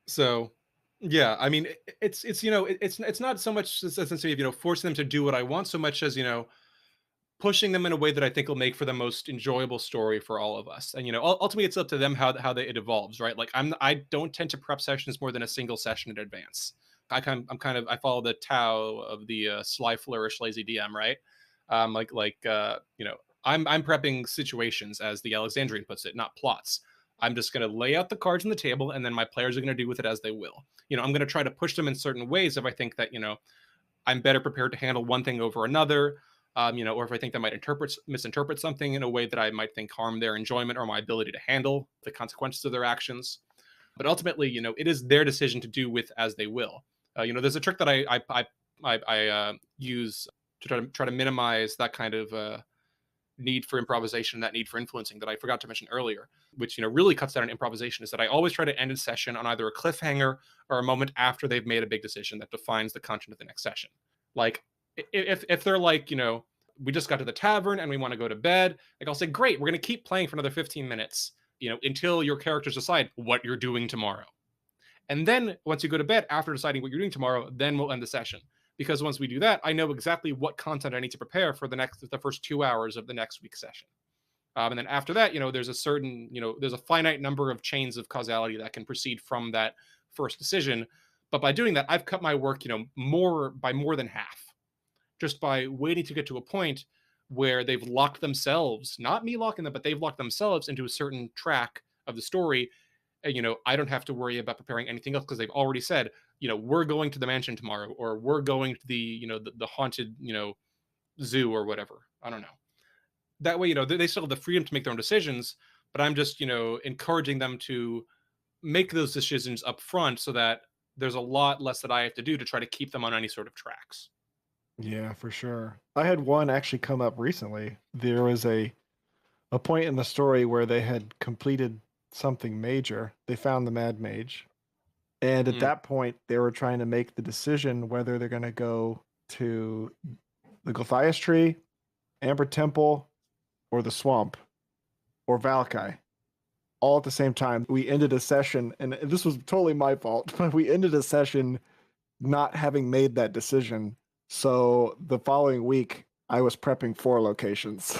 So, yeah, I mean, it's it's not so much a sense of forcing them to do what I want, so much as pushing them in a way that I think will make for the most enjoyable story for all of us. And ultimately, it's up to them how it evolves, right? Like I don't tend to prep sessions more than a single session in advance. I follow the Tao of the sly flourish lazy DM, right? I'm prepping situations, as the Alexandrian puts it, not plots. I'm just going to lay out the cards on the table, and then my players are going to do with it as they will. I'm going to try to push them in certain ways if I think that I'm better prepared to handle one thing over another, or if I think they might misinterpret something in a way that I might think harm their enjoyment or my ability to handle the consequences of their actions. But ultimately, it is their decision to do with as they will. There's a trick that I use to try to minimize that kind of need for improvisation, that need for influencing that I forgot to mention earlier, which really cuts down on improvisation, is that I always try to end a session on either a cliffhanger or a moment after they've made a big decision that defines the content of the next session. Like if they're like, we just got to the tavern and we want to go to bed, like I'll say, great, we're going to keep playing for another 15 minutes, until your characters decide what you're doing tomorrow. And then once you go to bed, after deciding what you're doing tomorrow, then we'll end the session. Because once we do that, I know exactly what content I need to prepare for the first 2 hours of the next week's session. And then after that, there's a finite number of chains of causality that can proceed from that first decision. But by doing that, I've cut my work, more than half, just by waiting to get to a point where they've locked themselves, not me locking them, but they've locked themselves into a certain track of the story. And, I don't have to worry about preparing anything else because they've already said, we're going to the mansion tomorrow, or we're going to the haunted, zoo or whatever. I don't know. That way, they still have the freedom to make their own decisions, but I'm just, encouraging them to make those decisions up front so that there's a lot less that I have to do to try to keep them on any sort of tracks. Yeah, for sure. I had one actually come up recently. There was a point in the story where they had completed something major. They found the Mad Mage. And at that point, they were trying to make the decision whether they're going to go to the Gulthias Tree, Amber Temple, or the Swamp, or Valkai, all at the same time. We ended a session, and this was totally my fault, but we ended a session not having made that decision. So the following week, I was prepping 4 locations.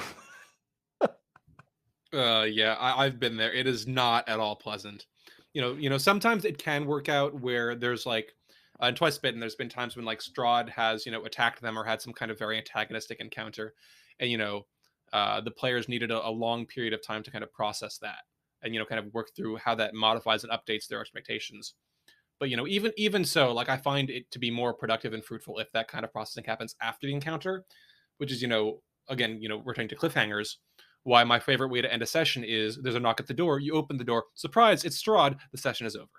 Yeah, I've been there. It is not at all pleasant. Sometimes it can work out where there's like, and twice bitten, there's been times when like Strahd has, attacked them or had some kind of very antagonistic encounter. And, the players needed a long period of time to kind of process that and, kind of work through how that modifies and updates their expectations. But, even so, like I find it to be more productive and fruitful if that kind of processing happens after the encounter, which is, again, returning to cliffhangers. Why my favorite way to end a session is there's a knock at the door, you open the door, surprise, it's Strahd, the session is over.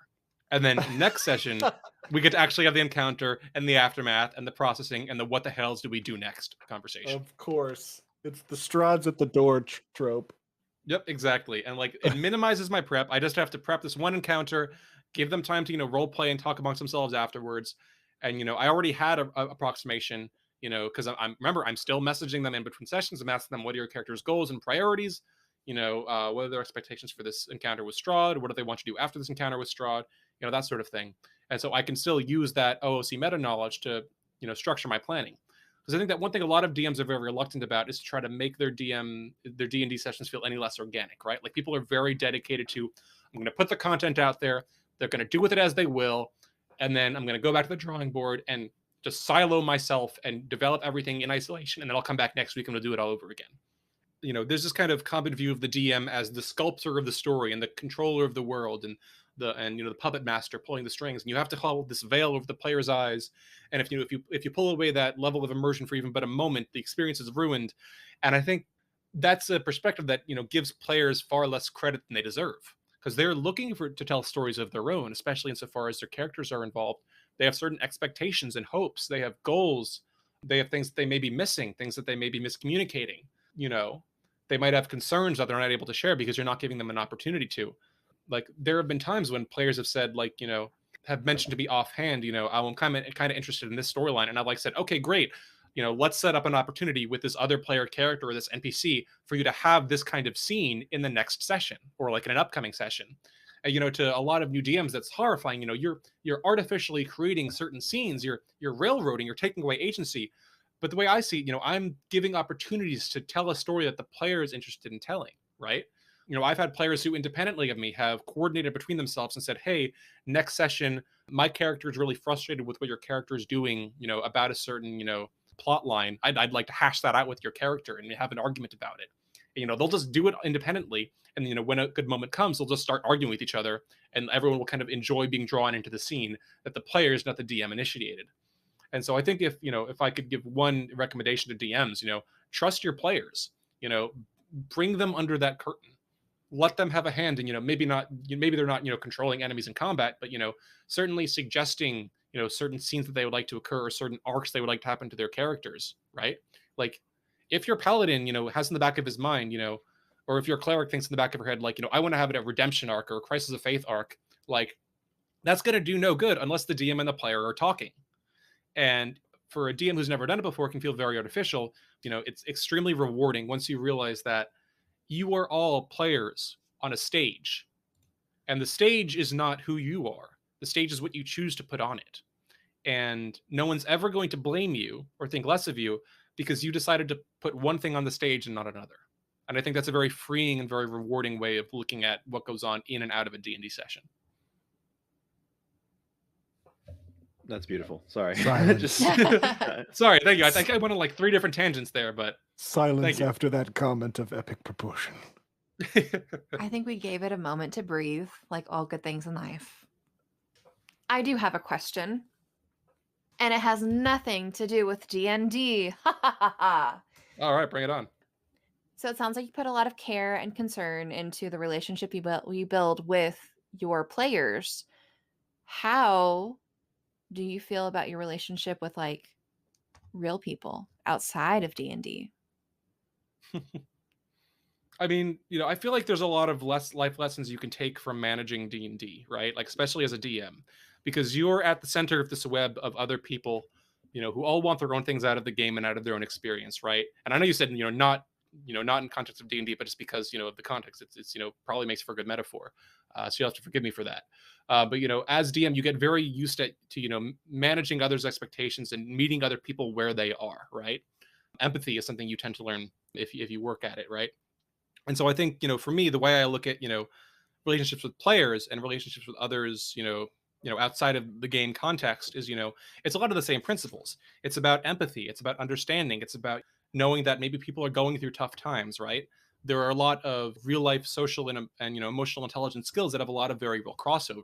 And then next session, we get to actually have the encounter and the aftermath and the processing and the what the hells do we do next conversation. Of course. It's the Strahd's at the door trope. Yep, exactly. And like it minimizes my prep. I just have to prep this one encounter, give them time to, role play and talk amongst themselves afterwards. And, I already had a approximation, because I'm still messaging them in between sessions. I'm asking them, what are your character's goals and priorities? What are their expectations for this encounter with Strahd? What do they want to do after this encounter with Strahd? That sort of thing. And so I can still use that OOC meta knowledge to, structure my planning. Because I think that one thing a lot of DMs are very reluctant about is to try to make their D&D sessions feel any less organic, right? Like people are very dedicated to, I'm going to put the content out there. They're going to do with it as they will. And then I'm going to go back to the drawing board and just silo myself and develop everything in isolation. And then I'll come back next week and we'll do it all over again. There's this kind of common view of the DM as the sculptor of the story and the controller of the world and the puppet master pulling the strings. And you have to hold this veil over the player's eyes. And if you pull away that level of immersion for even but a moment, the experience is ruined. And I think that's a perspective that, gives players far less credit than they deserve. Because they're looking to tell stories of their own, especially insofar as their characters are involved. They have certain expectations and hopes. They have goals. They have things that they may be missing, things that they may be miscommunicating. They might have concerns that they're not able to share because you're not giving them an opportunity to. Like there have been times when players have said, like, have mentioned to me offhand, I'm kind of interested in this storyline, and I've like said, okay, great. let's set up an opportunity with this other player character or this NPC for you to have this kind of scene in the next session or like in an upcoming session. And, to a lot of new DMs, that's horrifying. You're artificially creating certain scenes. You're railroading. You're taking away agency. But the way I see it, I'm giving opportunities to tell a story that the player is interested in telling, right? I've had players who independently of me have coordinated between themselves and said, hey, next session, my character is really frustrated with what your character is doing, about a certain, plot line. I'd like to hash that out with your character and have an argument about it. They'll just do it independently. And, when a good moment comes, they'll just start arguing with each other and everyone will kind of enjoy being drawn into the scene that the players, not the DM, initiated. And so I think if I could give one recommendation to DMs, trust your players, bring them under that curtain, let them have a hand. And, maybe they're not, controlling enemies in combat, but, certainly suggesting, certain scenes that they would like to occur or certain arcs they would like to happen to their characters, right? Like if your paladin, has in the back of his mind, or if your cleric thinks in the back of her head, like, I want to have it a redemption arc or a crisis of faith arc, like that's going to do no good unless the DM and the player are talking. And for a DM who's never done it before, it can feel very artificial. It's extremely rewarding once you realize that you are all players on a stage. And the stage is not who you are. The stage is what you choose to put on it. And no one's ever going to blame you or think less of you because you decided to put one thing on the stage and not another. And I think that's a very freeing and very rewarding way of looking at what goes on in and out of a D&D session. That's beautiful. Sorry. Silence. Sorry, thank you. I think I went on like 3 different tangents there, but Silence after that comment of epic proportion. I think we gave it a moment to breathe, like all good things in life. I do have a question, and it has nothing to do with D&D. Ha ha ha ha. All right, bring it on. So it sounds like you put a lot of care and concern into the relationship you build with your players. How do you feel about your relationship with like real people outside of D&D? I mean, I feel like there's a lot of life lessons you can take from managing D&D, right? Like especially as a DM, because you're at the center of this web of other people, who all want their own things out of the game and out of their own experience, right? And I know you said, not in context of D&D, but just because, of the context, it's probably makes for a good metaphor. So you'll have to forgive me for that. But, as DM, you get very used to managing others' expectations and meeting other people where they are, right? Empathy is something you tend to learn if you work at it, right? And so I think, for me, the way I look at, relationships with players and relationships with others, outside of the game context is, it's a lot of the same principles. It's about empathy. It's about understanding. It's about knowing that maybe people are going through tough times, right? There are a lot of real life social and emotional intelligence skills that have a lot of very real crossover.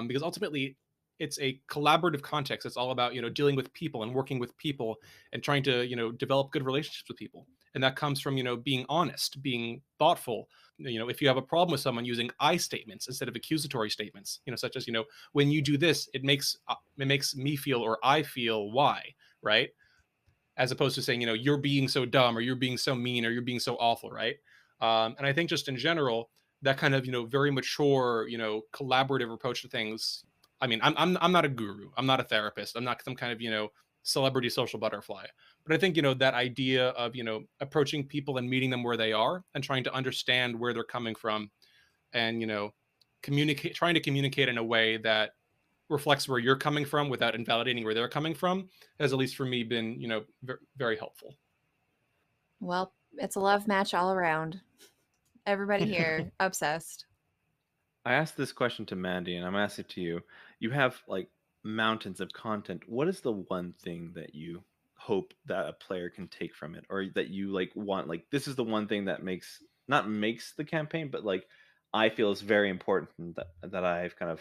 Because ultimately it's a collaborative context. It's all about, dealing with people and working with people and trying to, develop good relationships with people. And that comes from, being honest, being thoughtful. If you have a problem with someone, using I statements instead of accusatory statements, such as, when you do this, it makes me feel, or I feel why, right? As opposed to saying, you're being so dumb or you're being so mean or you're being so awful, right? And I think just in general, that kind of, very mature, collaborative approach to things. I mean, I'm not a guru. I'm not a therapist. I'm not some kind of, celebrity social butterfly. But I think, that idea of, approaching people and meeting them where they are and trying to understand where they're coming from and, trying to communicate in a way that reflects where you're coming from without invalidating where they're coming from has, at least for me, been, very helpful. Well, it's a love match all around. Everybody here obsessed. I asked this question to Mandy, and I'm asking it to you. You have like mountains of content. What is the one thing that you hope that a player can take from it, or that you like want? Like, this is the one thing that makes the campaign, but like I feel is very important that I've kind of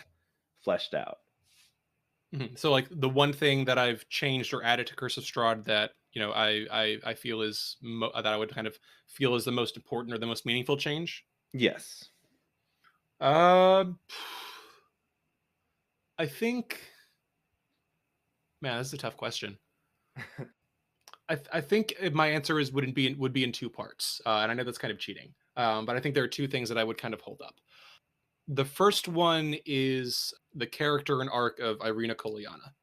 fleshed out. Mm-hmm. So like the one thing that I've changed or added to Curse of Strahd that I feel is that I would kind of feel is the most important or the most meaningful change. Yes. I think, man, this is a tough question. I think my answer would be in 2 parts, and I know that's kind of cheating, but I think there are 2 things that I would kind of hold up. The first one is the character and arc of Irina Koliana.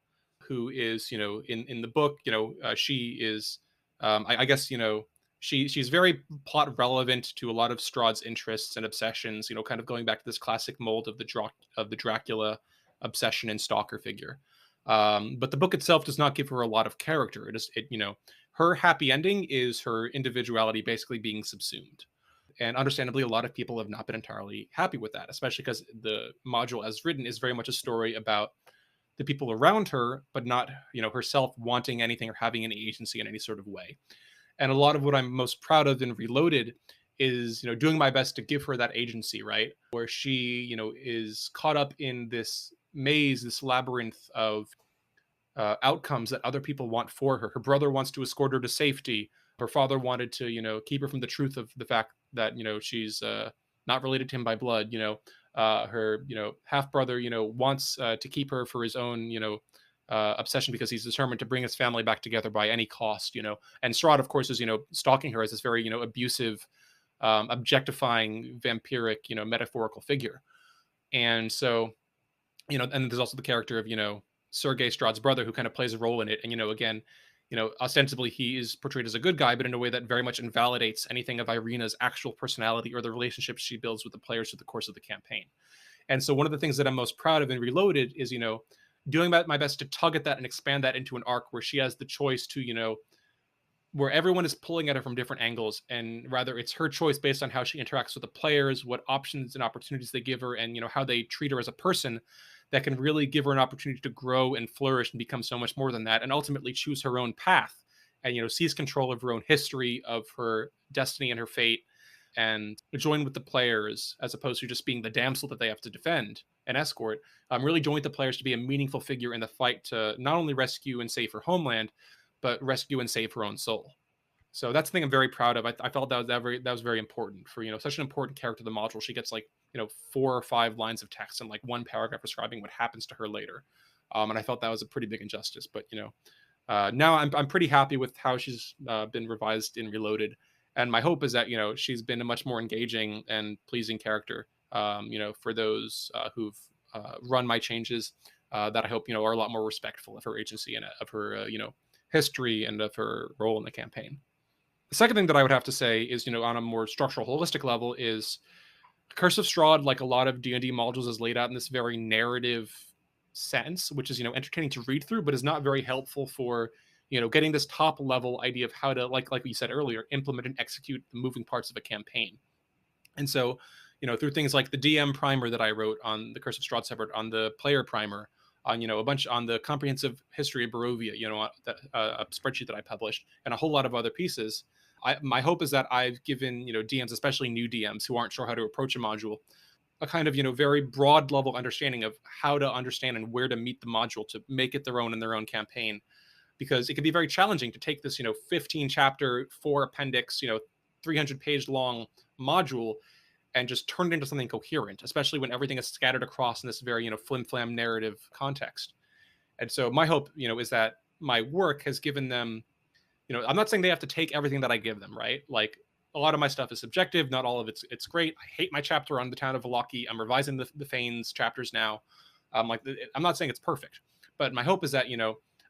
who is, in the book, she is, I guess, she's very plot relevant to a lot of Strahd's interests and obsessions, kind of going back to this classic mold of the Dracula obsession and stalker figure. But the book itself does not give her a lot of character. Her happy ending is her individuality basically being subsumed. And understandably, a lot of people have not been entirely happy with that, especially because the module as written is very much a story about the people around her, but not, herself wanting anything or having any agency in any sort of way. And a lot of what I'm most proud of in Reloaded is, doing my best to give her that agency, right? Where she, is caught up in this maze, this labyrinth of outcomes that other people want for her. Her brother wants to escort her to safety. Her father wanted to, keep her from the truth of the fact that, she's not related to him by blood. Her, half brother, wants to keep her for his own, obsession because he's determined to bring his family back together by any cost. And Strahd, of course, is, stalking her as this very, abusive, objectifying, vampiric, metaphorical figure. And so, and there's also the character of, Sergei Strahd's brother, who kind of plays a role in it. And, again, ostensibly he is portrayed as a good guy, but in a way that very much invalidates anything of Irina's actual personality or the relationships she builds with the players through the course of the campaign. And so one of the things that I'm most proud of in Reloaded is, doing my best to tug at that and expand that into an arc where she has the choice to, where everyone is pulling at her from different angles, and rather it's her choice based on how she interacts with the players, what options and opportunities they give her, and, how they treat her as a person, that can really give her an opportunity to grow and flourish and become so much more than that, and ultimately choose her own path and, seize control of her own history, of her destiny and her fate, and join with the players as opposed to just being the damsel that they have to defend and escort. Really join with the players to be a meaningful figure in the fight to not only rescue and save her homeland, but rescue and save her own soul. So that's the thing I'm very proud of. I felt that was very important for, such an important character of the module. She gets 4 or 5 lines of text and 1 paragraph describing what happens to her later. And I felt that was a pretty big injustice. But, now I'm pretty happy with how she's been revised in Reloaded. And my hope is that, she's been a much more engaging and pleasing character, for those who've run my changes, that I hope, are a lot more respectful of her agency and of her, history and of her role in the campaign. The second thing that I would have to say is, on a more structural, holistic level, is Curse of Strahd, like a lot of D&D modules, is laid out in this very narrative sense, which is, entertaining to read through, but is not very helpful for, getting this top level idea of how to, like we said earlier, implement and execute the moving parts of a campaign. And so, through things like the DM primer that I wrote on the Curse of Strahd separate, on the player primer, on, a bunch on the comprehensive history of Barovia, a spreadsheet that I published, and a whole lot of other pieces. My hope is that I've given, DMs, especially new DMs who aren't sure how to approach a module, a kind of, very broad level understanding of how to understand and where to meet the module to make it their own in their own campaign. Because it can be very challenging to take this, 15 chapter, 4 appendix, 300 page long module and just turn it into something coherent, especially when everything is scattered across in this very, flim-flam narrative context. And so my hope, is that my work has given them, I'm not saying they have to take everything that I give them, right? Like, a lot of my stuff is subjective. Not all of it's great. I hate my chapter on the town of Valaki. I'm revising the Thanes chapters now. I'm not saying it's perfect, but my hope is that,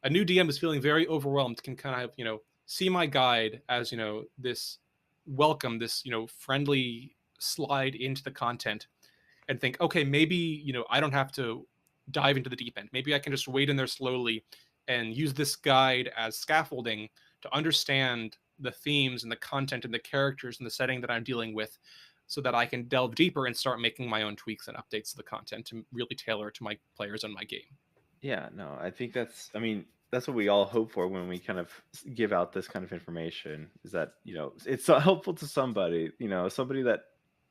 a new DM is feeling very overwhelmed can kind of, see my guide as, this welcome, this, friendly slide into the content and think, okay, maybe, I don't have to dive into the deep end. Maybe I can just wade in there slowly and use this guide as scaffolding to understand the themes and the content and the characters and the setting that I'm dealing with, so that I can delve deeper and start making my own tweaks and updates to the content to really tailor it to my players and my game. Yeah, no, I think that's what we all hope for when we kind of give out this kind of information, is that, it's so helpful to somebody, somebody that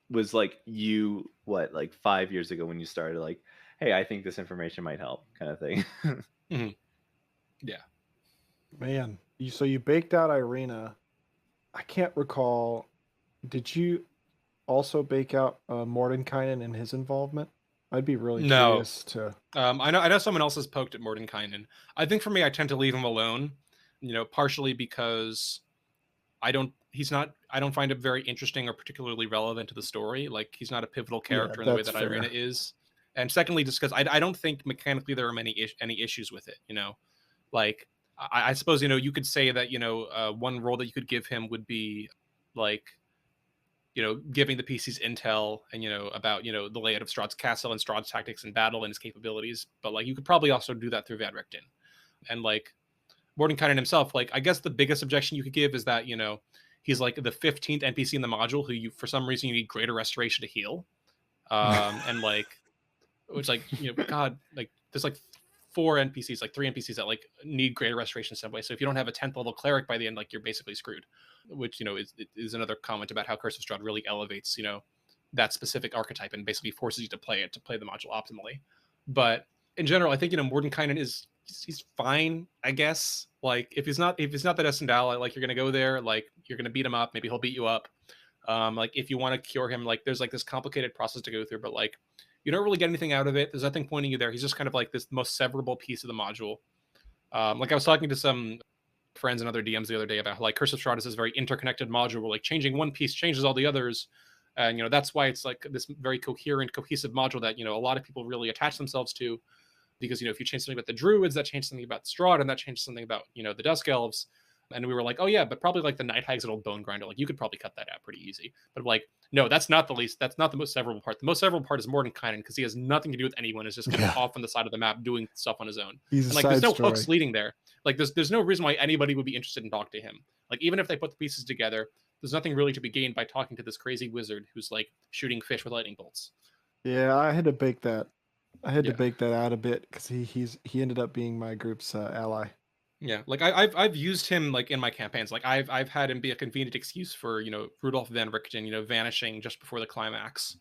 was like you, what, like 5 years ago when you started, like, hey, I think this information might help, kind of thing. Mm-hmm. Yeah. Man, you baked out Irina. I can't recall. Did you also bake out Mordenkainen and his involvement? I'd be really curious to. I know someone else has poked at Mordenkainen. I think for me, I tend to leave him alone. Partially because I don't find him very interesting or particularly relevant to the story. Like, he's not a pivotal character in the way that Irina is. And secondly, just because I don't think mechanically there are any issues with it. Like, I suppose, you could say that, one role that you could give him would be like, giving the PCs intel and, about, the layout of Strahd's castle and Strahd's tactics in battle and his capabilities. But like, you could probably also do that through Van Richten. And like, Mordenkainen himself, like, I guess the biggest objection you could give is that, he's like the 15th NPC in the module who for some reason you need greater restoration to heal. And like, which like, God, like there's like 4 NPCs, like 3 NPCs that like need greater restoration in some way. So if you don't have a 10th level cleric by the end, like you're basically screwed, which, is another comment about how Curse of Strahd really elevates, that specific archetype and basically forces you to play the module optimally. But in general, I think, Mordenkainen he's fine, I guess. Like if he's not that Essendal ally, like you're gonna go there, like you're gonna beat him up, maybe he'll beat you up. Like if you want to cure him, like there's like this complicated process to go through, but like you don't really get anything out of it. There's nothing pointing you there. He's just kind of like this most severable piece of the module. Like I was talking to some friends and other DMs the other day about how like Curse of Strahd is this very interconnected module where like changing one piece changes all the others. And that's why it's like this very coherent, cohesive module that a lot of people really attach themselves to, because if you change something about the Druids, that changed something about Strahd, and that changed something about the Dusk Elves. And we were like, oh yeah, but probably like the Night Hag's little bone grinder, like you could probably cut that out pretty easy. But like, no, that's not the most severable part. The most severable part is Mordenkainen, because he has nothing to do with anyone. It's just kind of off on the side of the map doing stuff on his own. He's and a like side there's no story. hooks leading there. Like there's no reason why anybody would be interested in talking to him. Like even if they put the pieces together, there's nothing really to be gained by talking to this crazy wizard who's like shooting fish with lightning bolts. Yeah, I had to bake that. I had Yeah. to bake that out a bit because he ended up being my group's ally. Yeah, like I've used him like in my campaigns. Like I've had him be a convenient excuse for Rudolf Van Richten vanishing just before the climax,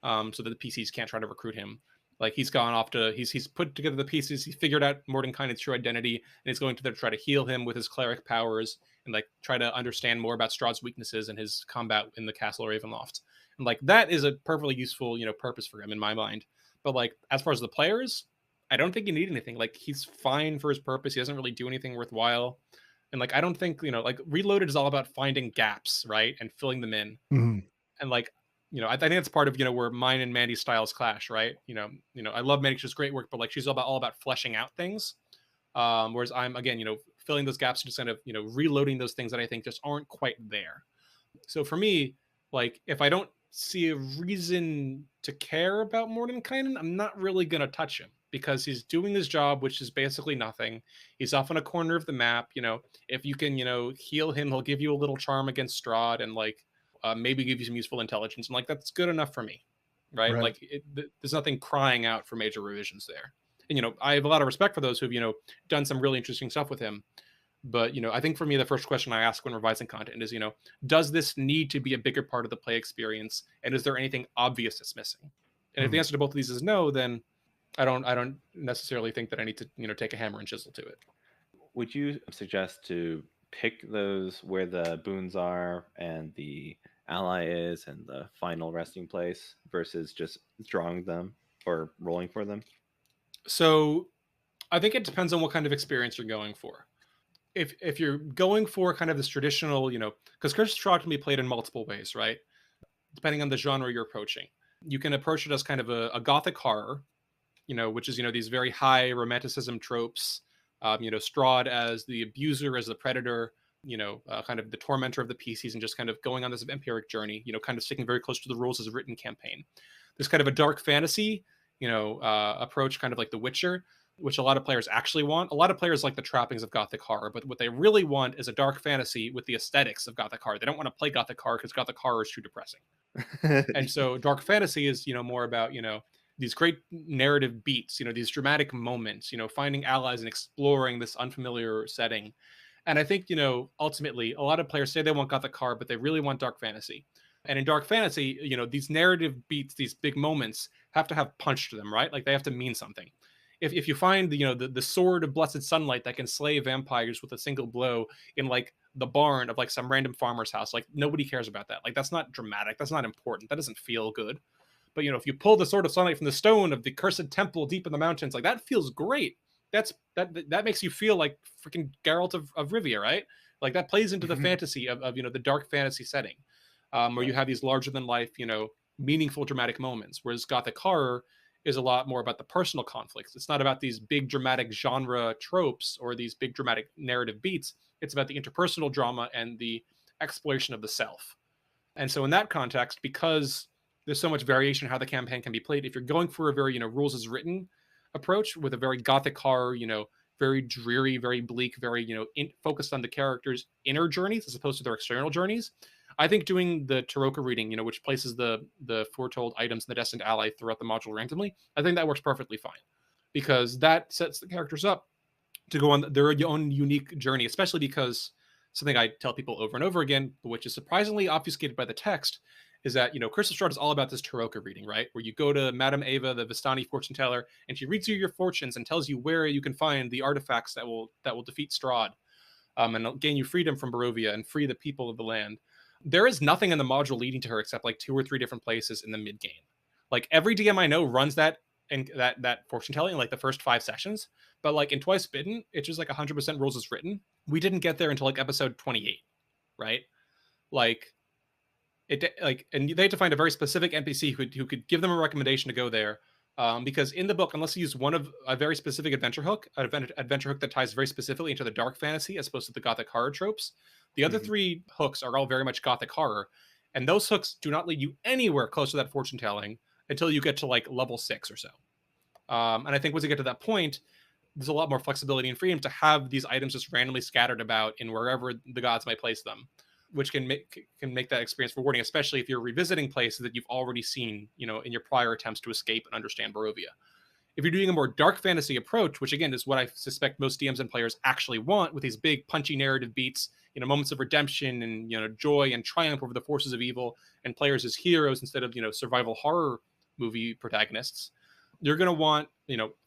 so that the PCs can't try to recruit him. Like he's gone off to he's put together the pieces. He figured out Mordenkainen's true identity, and he's going to try to heal him with his cleric powers and like try to understand more about Strahd's weaknesses and his combat in the castle Ravenloft. And like that is a perfectly useful purpose for him in my mind. But like as far as the players, I don't think you need anything. Like he's fine for his purpose. He doesn't really do anything worthwhile. And like I don't think, like Reloaded is all about finding gaps, right? And filling them in. Mm-hmm. And like, I think it's part of, where mine and Mandy's styles clash, right? I love Mandy, she's great work, but like she's all about fleshing out things. Whereas I'm again, filling those gaps, just kind of, reloading those things that I think just aren't quite there. So for me, like if I don't see a reason to care about Mordenkainen, I'm not really gonna touch him because he's doing his job, which is basically nothing. He's off on a corner of the map. If you can, heal him, he'll give you a little charm against Strahd and like maybe give you some useful intelligence, and like that's good enough for me, right? Right. Like there's nothing crying out for major revisions there. And I have a lot of respect for those who've done some really interesting stuff with him. But I think for me, the first question I ask when revising content is, does this need to be a bigger part of the play experience, and is there anything obvious that's missing? And if the answer to both of these is no, then I don't necessarily think that I need to take a hammer and chisel to it. Would you suggest to pick those where the boons are and the ally is and the final resting place versus just drawing them or rolling for them? So I think it depends on what kind of experience you're going for. If you're going for kind of this traditional, because Curse of Strahd can be played in multiple ways, right? Depending on the genre you're approaching. You can approach it as kind of a gothic horror, which is, these very high romanticism tropes, Strahd as the abuser, as the predator, kind of the tormentor of the PCs and just kind of going on this vampiric journey, kind of sticking very close to the rules as a written campaign. There's kind of a dark fantasy, approach, kind of like The Witcher, which a lot of players actually want. A lot of players like the trappings of gothic horror, but what they really want is a dark fantasy with the aesthetics of gothic horror. They don't want to play gothic horror because gothic horror is too depressing. And so dark fantasy is, more about, these great narrative beats, these dramatic moments, finding allies and exploring this unfamiliar setting. And I think, ultimately, a lot of players say they want gothic horror, but they really want dark fantasy. And in dark fantasy, these narrative beats, these big moments have to have punch to them, right? Like they have to mean something. If you find the sword of blessed sunlight that can slay vampires with a single blow in like the barn of like some random farmer's house, like nobody cares about that. Like that's not dramatic. That's not important. That doesn't feel good. But if you pull the sword of sunlight from the stone of the cursed temple deep in the mountains, like that feels great. That makes you feel like freaking Geralt of Rivia, right? Like that plays into the fantasy of the dark fantasy setting, where you have these larger than life, meaningful dramatic moments. Whereas gothic horror is a lot more about the personal conflicts. It's not about these big dramatic genre tropes or these big dramatic narrative beats. It's about the interpersonal drama and the exploration of the self. And so in that context, because there's so much variation in how the campaign can be played, if you're going for a very, rules as written approach with a very gothic horror, very dreary, very bleak, very, focused on the characters' inner journeys as opposed to their external journeys, I think doing the Taroka reading, which places the foretold items in the destined ally throughout the module randomly, I think that works perfectly fine because that sets the characters up to go on their own unique journey, especially because something I tell people over and over again, which is surprisingly obfuscated by the text, is that, Curse of Strahd is all about this Taroka reading, right? Where you go to Madame Ava, the Vistani fortune teller, and she reads you your fortunes and tells you where you can find the artifacts that will defeat Strahd, and gain you freedom from Barovia and free the people of the land. There is nothing in the module leading to her except like 2 or 3 different places in the mid game. Like every DM I know runs that and that fortune telling in like the first 5 sessions, but like in Twice Bidden, it's just like 100% rules as written. We didn't get there until like episode 28, right? Like it like, and they had to find a very specific NPC who could give them a recommendation to go there. Because in the book, unless you use one of a very specific adventure hook, an adventure hook that ties very specifically into the dark fantasy as opposed to the gothic horror tropes, the other 3 hooks are all very much gothic horror, and those hooks do not lead you anywhere close to that fortune telling until you get to like level 6 or so. And I think once you get to that point, there's a lot more flexibility and freedom to have these items just randomly scattered about in wherever the gods might place them, which can make that experience rewarding, especially if you're revisiting places that you've already seen, in your prior attempts to escape and understand Barovia. If you're doing a more dark fantasy approach, which again is what I suspect most DMs and players actually want, with these big punchy narrative beats, moments of redemption and joy and triumph over the forces of evil, and players as heroes instead of survival horror movie protagonists, you're going to want,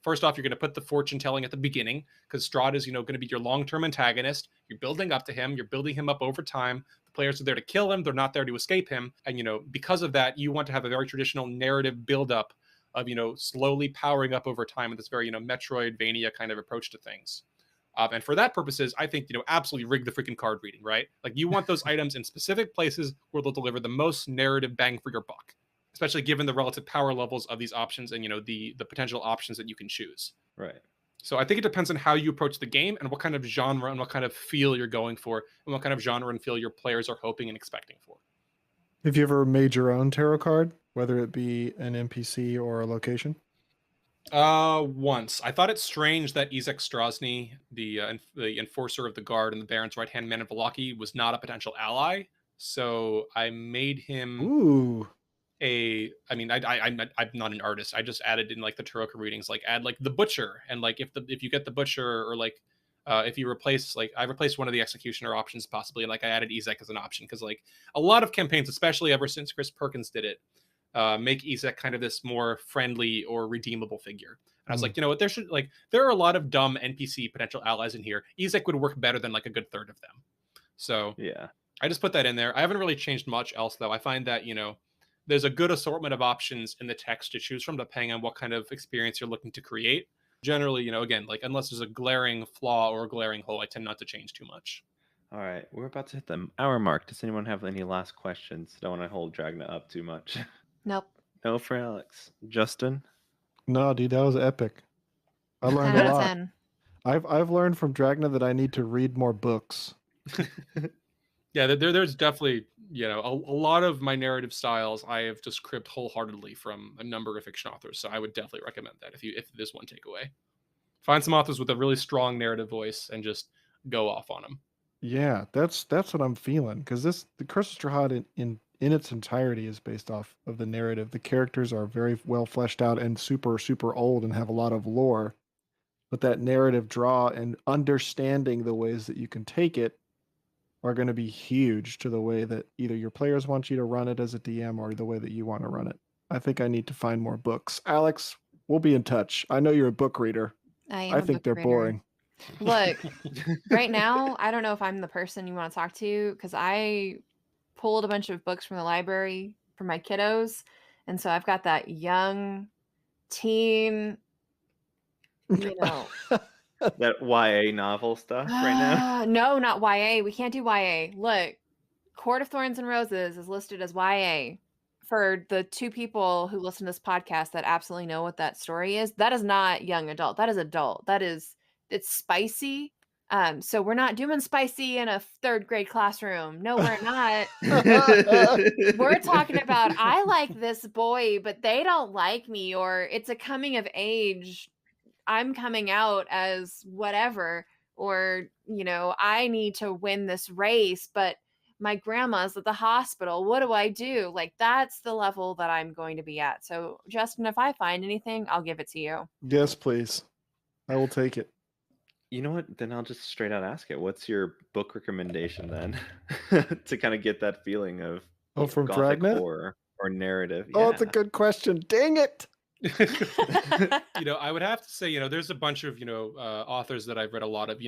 first off, you're going to put the fortune telling at the beginning because Strahd is, going to be your long-term antagonist. You're building up to him. You're building him up over time. The players are there to kill him. They're not there to escape him. And, because of that, you want to have a very traditional narrative build-up of, slowly powering up over time with this very, Metroidvania kind of approach to things. And for that purposes, I think, absolutely rig the freaking card reading, right? Like you want those items in specific places where they'll deliver the most narrative bang for your buck, especially given the relative power levels of these options and, the potential options that you can choose. Right. So I think it depends on how you approach the game and what kind of genre and what kind of feel you're going for and what kind of genre and feel your players are hoping and expecting for. Have you ever made your own tarot card, whether it be an NPC or a location? Once. I thought it strange that Izek Strasny, the enforcer of the guard and the Baron's right-hand man in Vallaki, was not a potential ally. So I made him I'm not an artist. I just added in like the Taroka readings, like add like the butcher, and like if you get the butcher, or like if you replace, like I replaced one of the executioner options possibly, and like I added Izek as an option because like a lot of campaigns, especially ever since Chris Perkins did it, make Izek kind of this more friendly or redeemable figure. And I was like, there are a lot of dumb NPC potential allies in here. Izek would work better than like a good third of them. So yeah, I just put that in there. I haven't really changed much else though. I find that, there's a good assortment of options in the text to choose from depending on what kind of experience you're looking to create. Generally, again, like unless there's a glaring flaw or a glaring hole, I tend not to change too much. All right, we're about to hit the hour mark. Does anyone have any last questions? Don't want to hold Dragna up too much. Nope. No for Alex. Justin? No, dude, that was epic. I learned 10 a out of lot. 10. I've learned from Dragna that I need to read more books. Yeah, there's definitely, a lot of my narrative styles I have just cribbed wholeheartedly from a number of fiction authors. So I would definitely recommend that if there's one takeaway. Find some authors with a really strong narrative voice and just go off on them. Yeah, that's what I'm feeling, because the Curse of Strahd in its entirety is based off of the narrative. The characters are very well fleshed out and super, super old and have a lot of lore. But that narrative draw and understanding the ways that you can take it are going to be huge to the way that either your players want you to run it as a DM or the way that you want to run it. I think I need to find more books. Alex, we'll be in touch. I know you're a book reader. I think they're boring. Look, right now, I don't know if I'm the person you want to talk to because I pulled a bunch of books from the library for my kiddos. And so I've got that young teen, That YA novel stuff right now? No, not YA. We can't do YA. Look, Court of Thorns and Roses is listed as YA. for the two people who listen to this podcast that absolutely know what that story is, that is not young adult. That is adult. It's spicy. So we're not doing spicy in a third grade classroom. No, we're not. We're talking about I like this boy, but they don't like me, or it's a coming of age. I'm coming out as whatever, or I need to win this race, but my grandma's at the hospital. What do I do? Like, that's the level that I'm going to be at. So, Justin, if I find anything, I'll give it to you. Yes, please. I will take it. You know what? Then I'll just straight out ask it. What's your book recommendation then, to kind of get that feeling of from gothic Dragna? horror or narrative? Oh, it's a good question. Dang it! I would have to say, there's a bunch of authors that I've read a lot of.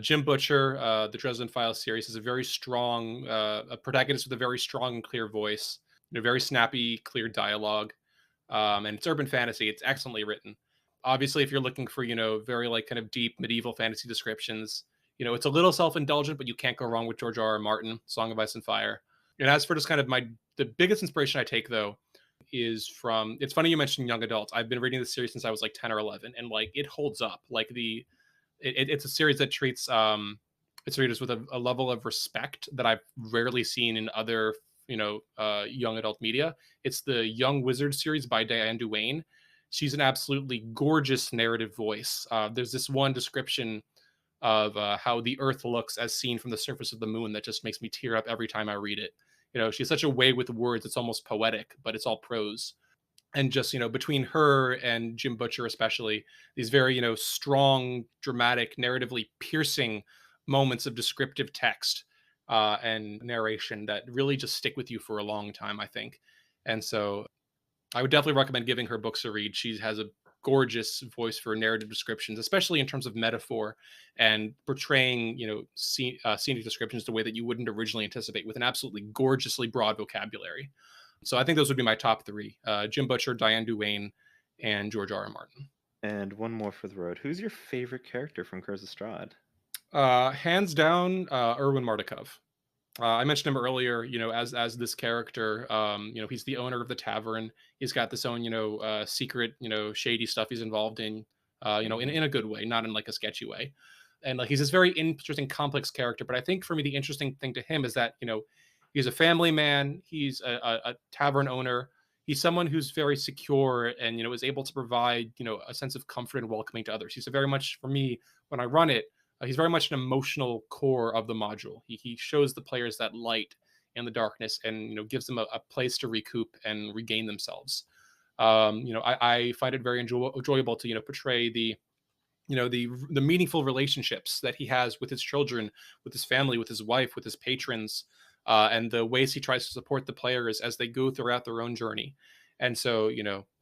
Jim Butcher, the Dresden Files series, is a very strong a protagonist with a very strong and clear voice, very snappy, clear dialogue, and it's urban fantasy. It's excellently written. Obviously, if you're looking for very like kind of deep medieval fantasy descriptions, it's a little self-indulgent, but you can't go wrong with George R.R. Martin, Song of Ice and Fire. And as for just kind of the biggest inspiration I take, though, is from, it's funny you mentioned young adults. I've been reading this series since I was like 10 or 11, and like it holds up. Like it's a series that treats its readers with a level of respect that I've rarely seen in other young adult media. It's the Young Wizard series by Diane Duane. She's an absolutely gorgeous narrative voice. There's this one description of how the Earth looks as seen from the surface of the moon that just makes me tear up every time I read it. She has such a way with words, it's almost poetic, but it's all prose. And just, between her and Jim Butcher especially, these very, strong, dramatic, narratively piercing moments of descriptive text and narration that really just stick with you for a long time, I think. And so I would definitely recommend giving her books a read. She has a gorgeous voice for narrative descriptions, especially in terms of metaphor and portraying, scenic descriptions the way that you wouldn't originally anticipate, with an absolutely gorgeously broad vocabulary. So I think those would be my top three: Jim Butcher, Diane Duane, and George R.R. Martin. And one more for the road. Who's your favorite character from Curse of Strahd? Hands down, Erwin Mardukov. I mentioned him earlier, as this character. He's the owner of the tavern. He's got this own, secret, shady stuff he's involved in, in a good way, not in like a sketchy way. And like he's this very interesting, complex character. But I think for me, the interesting thing to him is that, he's a family man. He's a tavern owner. He's someone who's very secure and, is able to provide, a sense of comfort and welcoming to others. He's a very much, for me, when I run it, he's very much an emotional core of the module. He shows the players that light in the darkness and, gives them a place to recoup and regain themselves. I find it very enjoyable to, portray the meaningful relationships that he has with his children, with his family, with his wife, with his patrons, and the ways he tries to support the players as they go throughout their own journey. And so,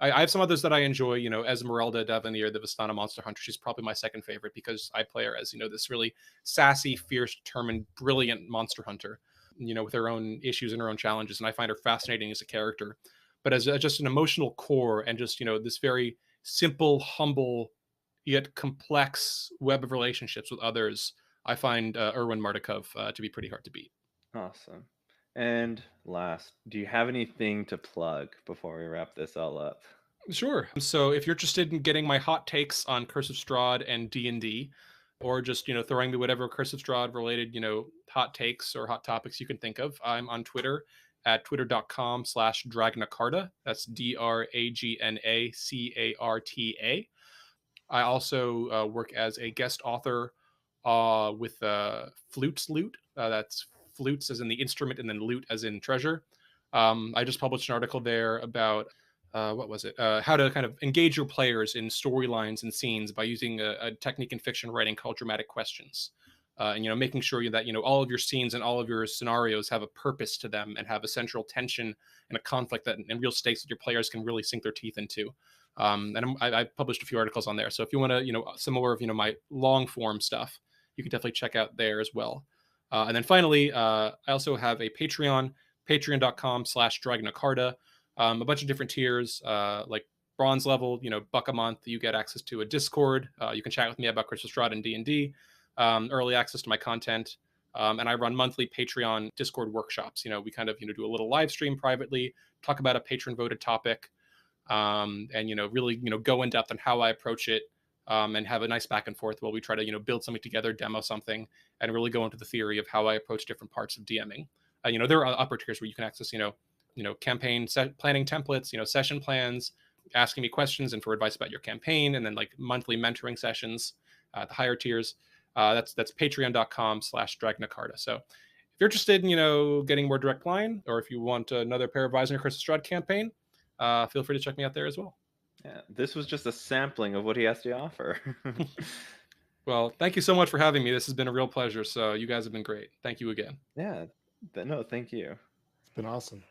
I have some others that I enjoy, Esmeralda Davenier, the Vistana Monster Hunter. She's probably my second favorite because I play her as, this really sassy, fierce, determined, brilliant monster hunter, with her own issues and her own challenges. And I find her fascinating as a character. But as just an emotional core and just, this very simple, humble, yet complex web of relationships with others, I find Erwin Mardukov to be pretty hard to beat. Awesome. And last, do you have anything to plug before we wrap this all up? Sure. So if you're interested in getting my hot takes on Curse of Strahd and D&D, or just, throwing me whatever Curse of Strahd related, hot takes or hot topics you can think of, I'm on Twitter at twitter.com/DragnaCarta. That's DragnaCarta. I also work as a guest author with Flutes Loot. That's flutes as in the instrument and then loot as in treasure. I just published an article there about how to kind of engage your players in storylines and scenes by using a technique in fiction writing called dramatic questions. And making sure that all of your scenes and all of your scenarios have a purpose to them and have a central tension and a conflict and real stakes that your players can really sink their teeth into. And I published a few articles on there. So if you want to, some more of my long form stuff, you can definitely check out there as well. And then finally, I also have a Patreon, patreon.com/DragnaCarta. A bunch of different tiers, like bronze level, $1 a month. You get access to a Discord. You can chat with me about Curse of Strahd and D&D. Early access to my content. And I run monthly Patreon Discord workshops. We kind of do a little live stream privately, talk about a patron voted topic, and really go in depth on how I approach it, and have a nice back and forth while we try to build something together, demo something, and really go into the theory of how I approach different parts of DMing. There are upper tiers where you can access campaign planning templates, session plans, asking me questions and for advice about your campaign, and then like monthly mentoring sessions. The higher tiers, that's patreon.com/DragnaCarta. So if you're interested in getting more direct line, or if you want another pair of eyes on your Curse of Strahd campaign, feel free to check me out there as well. Yeah, this was just a sampling of what he has to offer. Well, thank you so much for having me. This has been a real pleasure. So you guys have been great. Thank you again. Yeah, no, thank you. It's been awesome.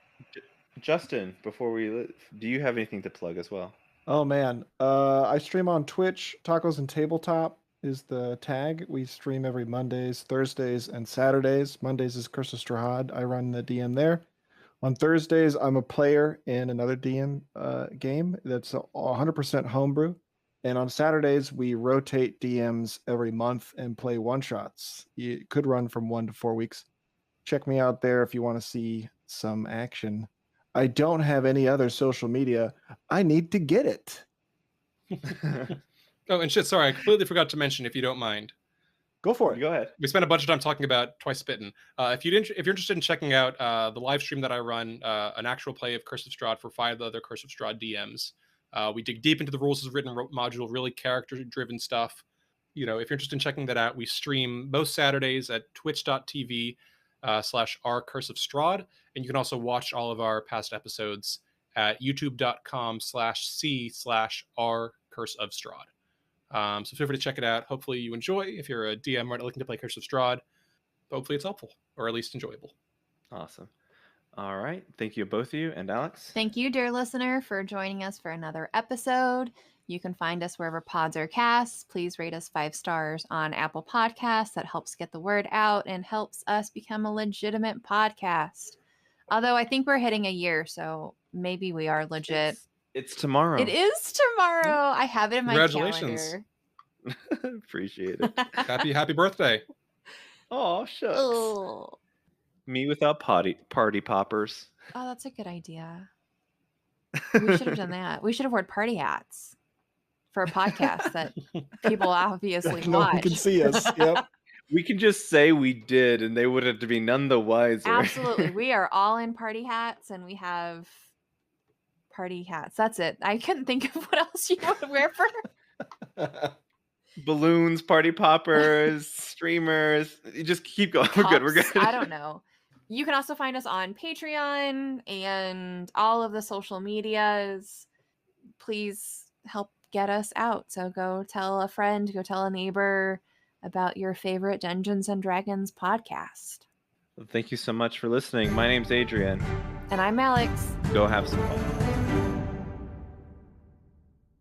Justin, before we leave, do you have anything to plug as well? Oh man, I stream on Twitch. Tacos and Tabletop is the tag. We stream every Mondays, Thursdays, and Saturdays. Mondays is Curse of Strahd. I run the DM there. On Thursdays, I'm a player in another DM game that's 100% homebrew. And on Saturdays, we rotate DMs every month and play one-shots. You could run from 1 to 4 weeks. Check me out there if you want to see some action. I don't have any other social media. I need to get it. Oh, and shit, sorry, I completely forgot to mention, if you don't mind. Go for it. Go ahead. We spent a bunch of time talking about Twice Spittin'. If you're interested in checking out the live stream that I run, an actual play of Curse of Strahd for 5 other Curse of Strahd DMs, we dig deep into the rules as written module, really character-driven stuff. If you're interested in checking that out, we stream most Saturdays at twitch.tv/r Curse of Strahd, and you can also watch all of our past episodes at youtube.com/c/r Curse of Strahd. So feel free to check it out. Hopefully you enjoy. If you're a DM right looking to play Curse of Strahd, hopefully it's helpful, or at least enjoyable. Awesome. All right. Thank you, both of you, and Alex. Thank you, dear listener, for joining us for another episode. You can find us wherever pods are cast. Please rate us 5 stars on Apple Podcasts. That helps get the word out and helps us become a legitimate podcast. Although I think we're hitting a year, so maybe we are legit. It's tomorrow. It is tomorrow. I have it in my Congratulations. calendar. Appreciate it. Happy birthday. Oh, shucks. Oh. Me without party poppers. Oh, that's a good idea. We should have done that. We should have worn party hats for a podcast that people obviously No watch. one can see us. Yep. We can just say we did, and they would have to be none the wiser. Absolutely. We are all in party hats, and we have party hats. That's it. I couldn't think of what else you would wear for. Balloons, party poppers, streamers. You just keep going. We're good. We're Cups. good. I don't know. You can also find us on Patreon and all of the social medias. Please help get us out. So go tell a friend, go tell a neighbor about your favorite Dungeons and Dragons podcast. Thank you so much for listening. My name's Adrian. And I'm Alex. Go have some fun.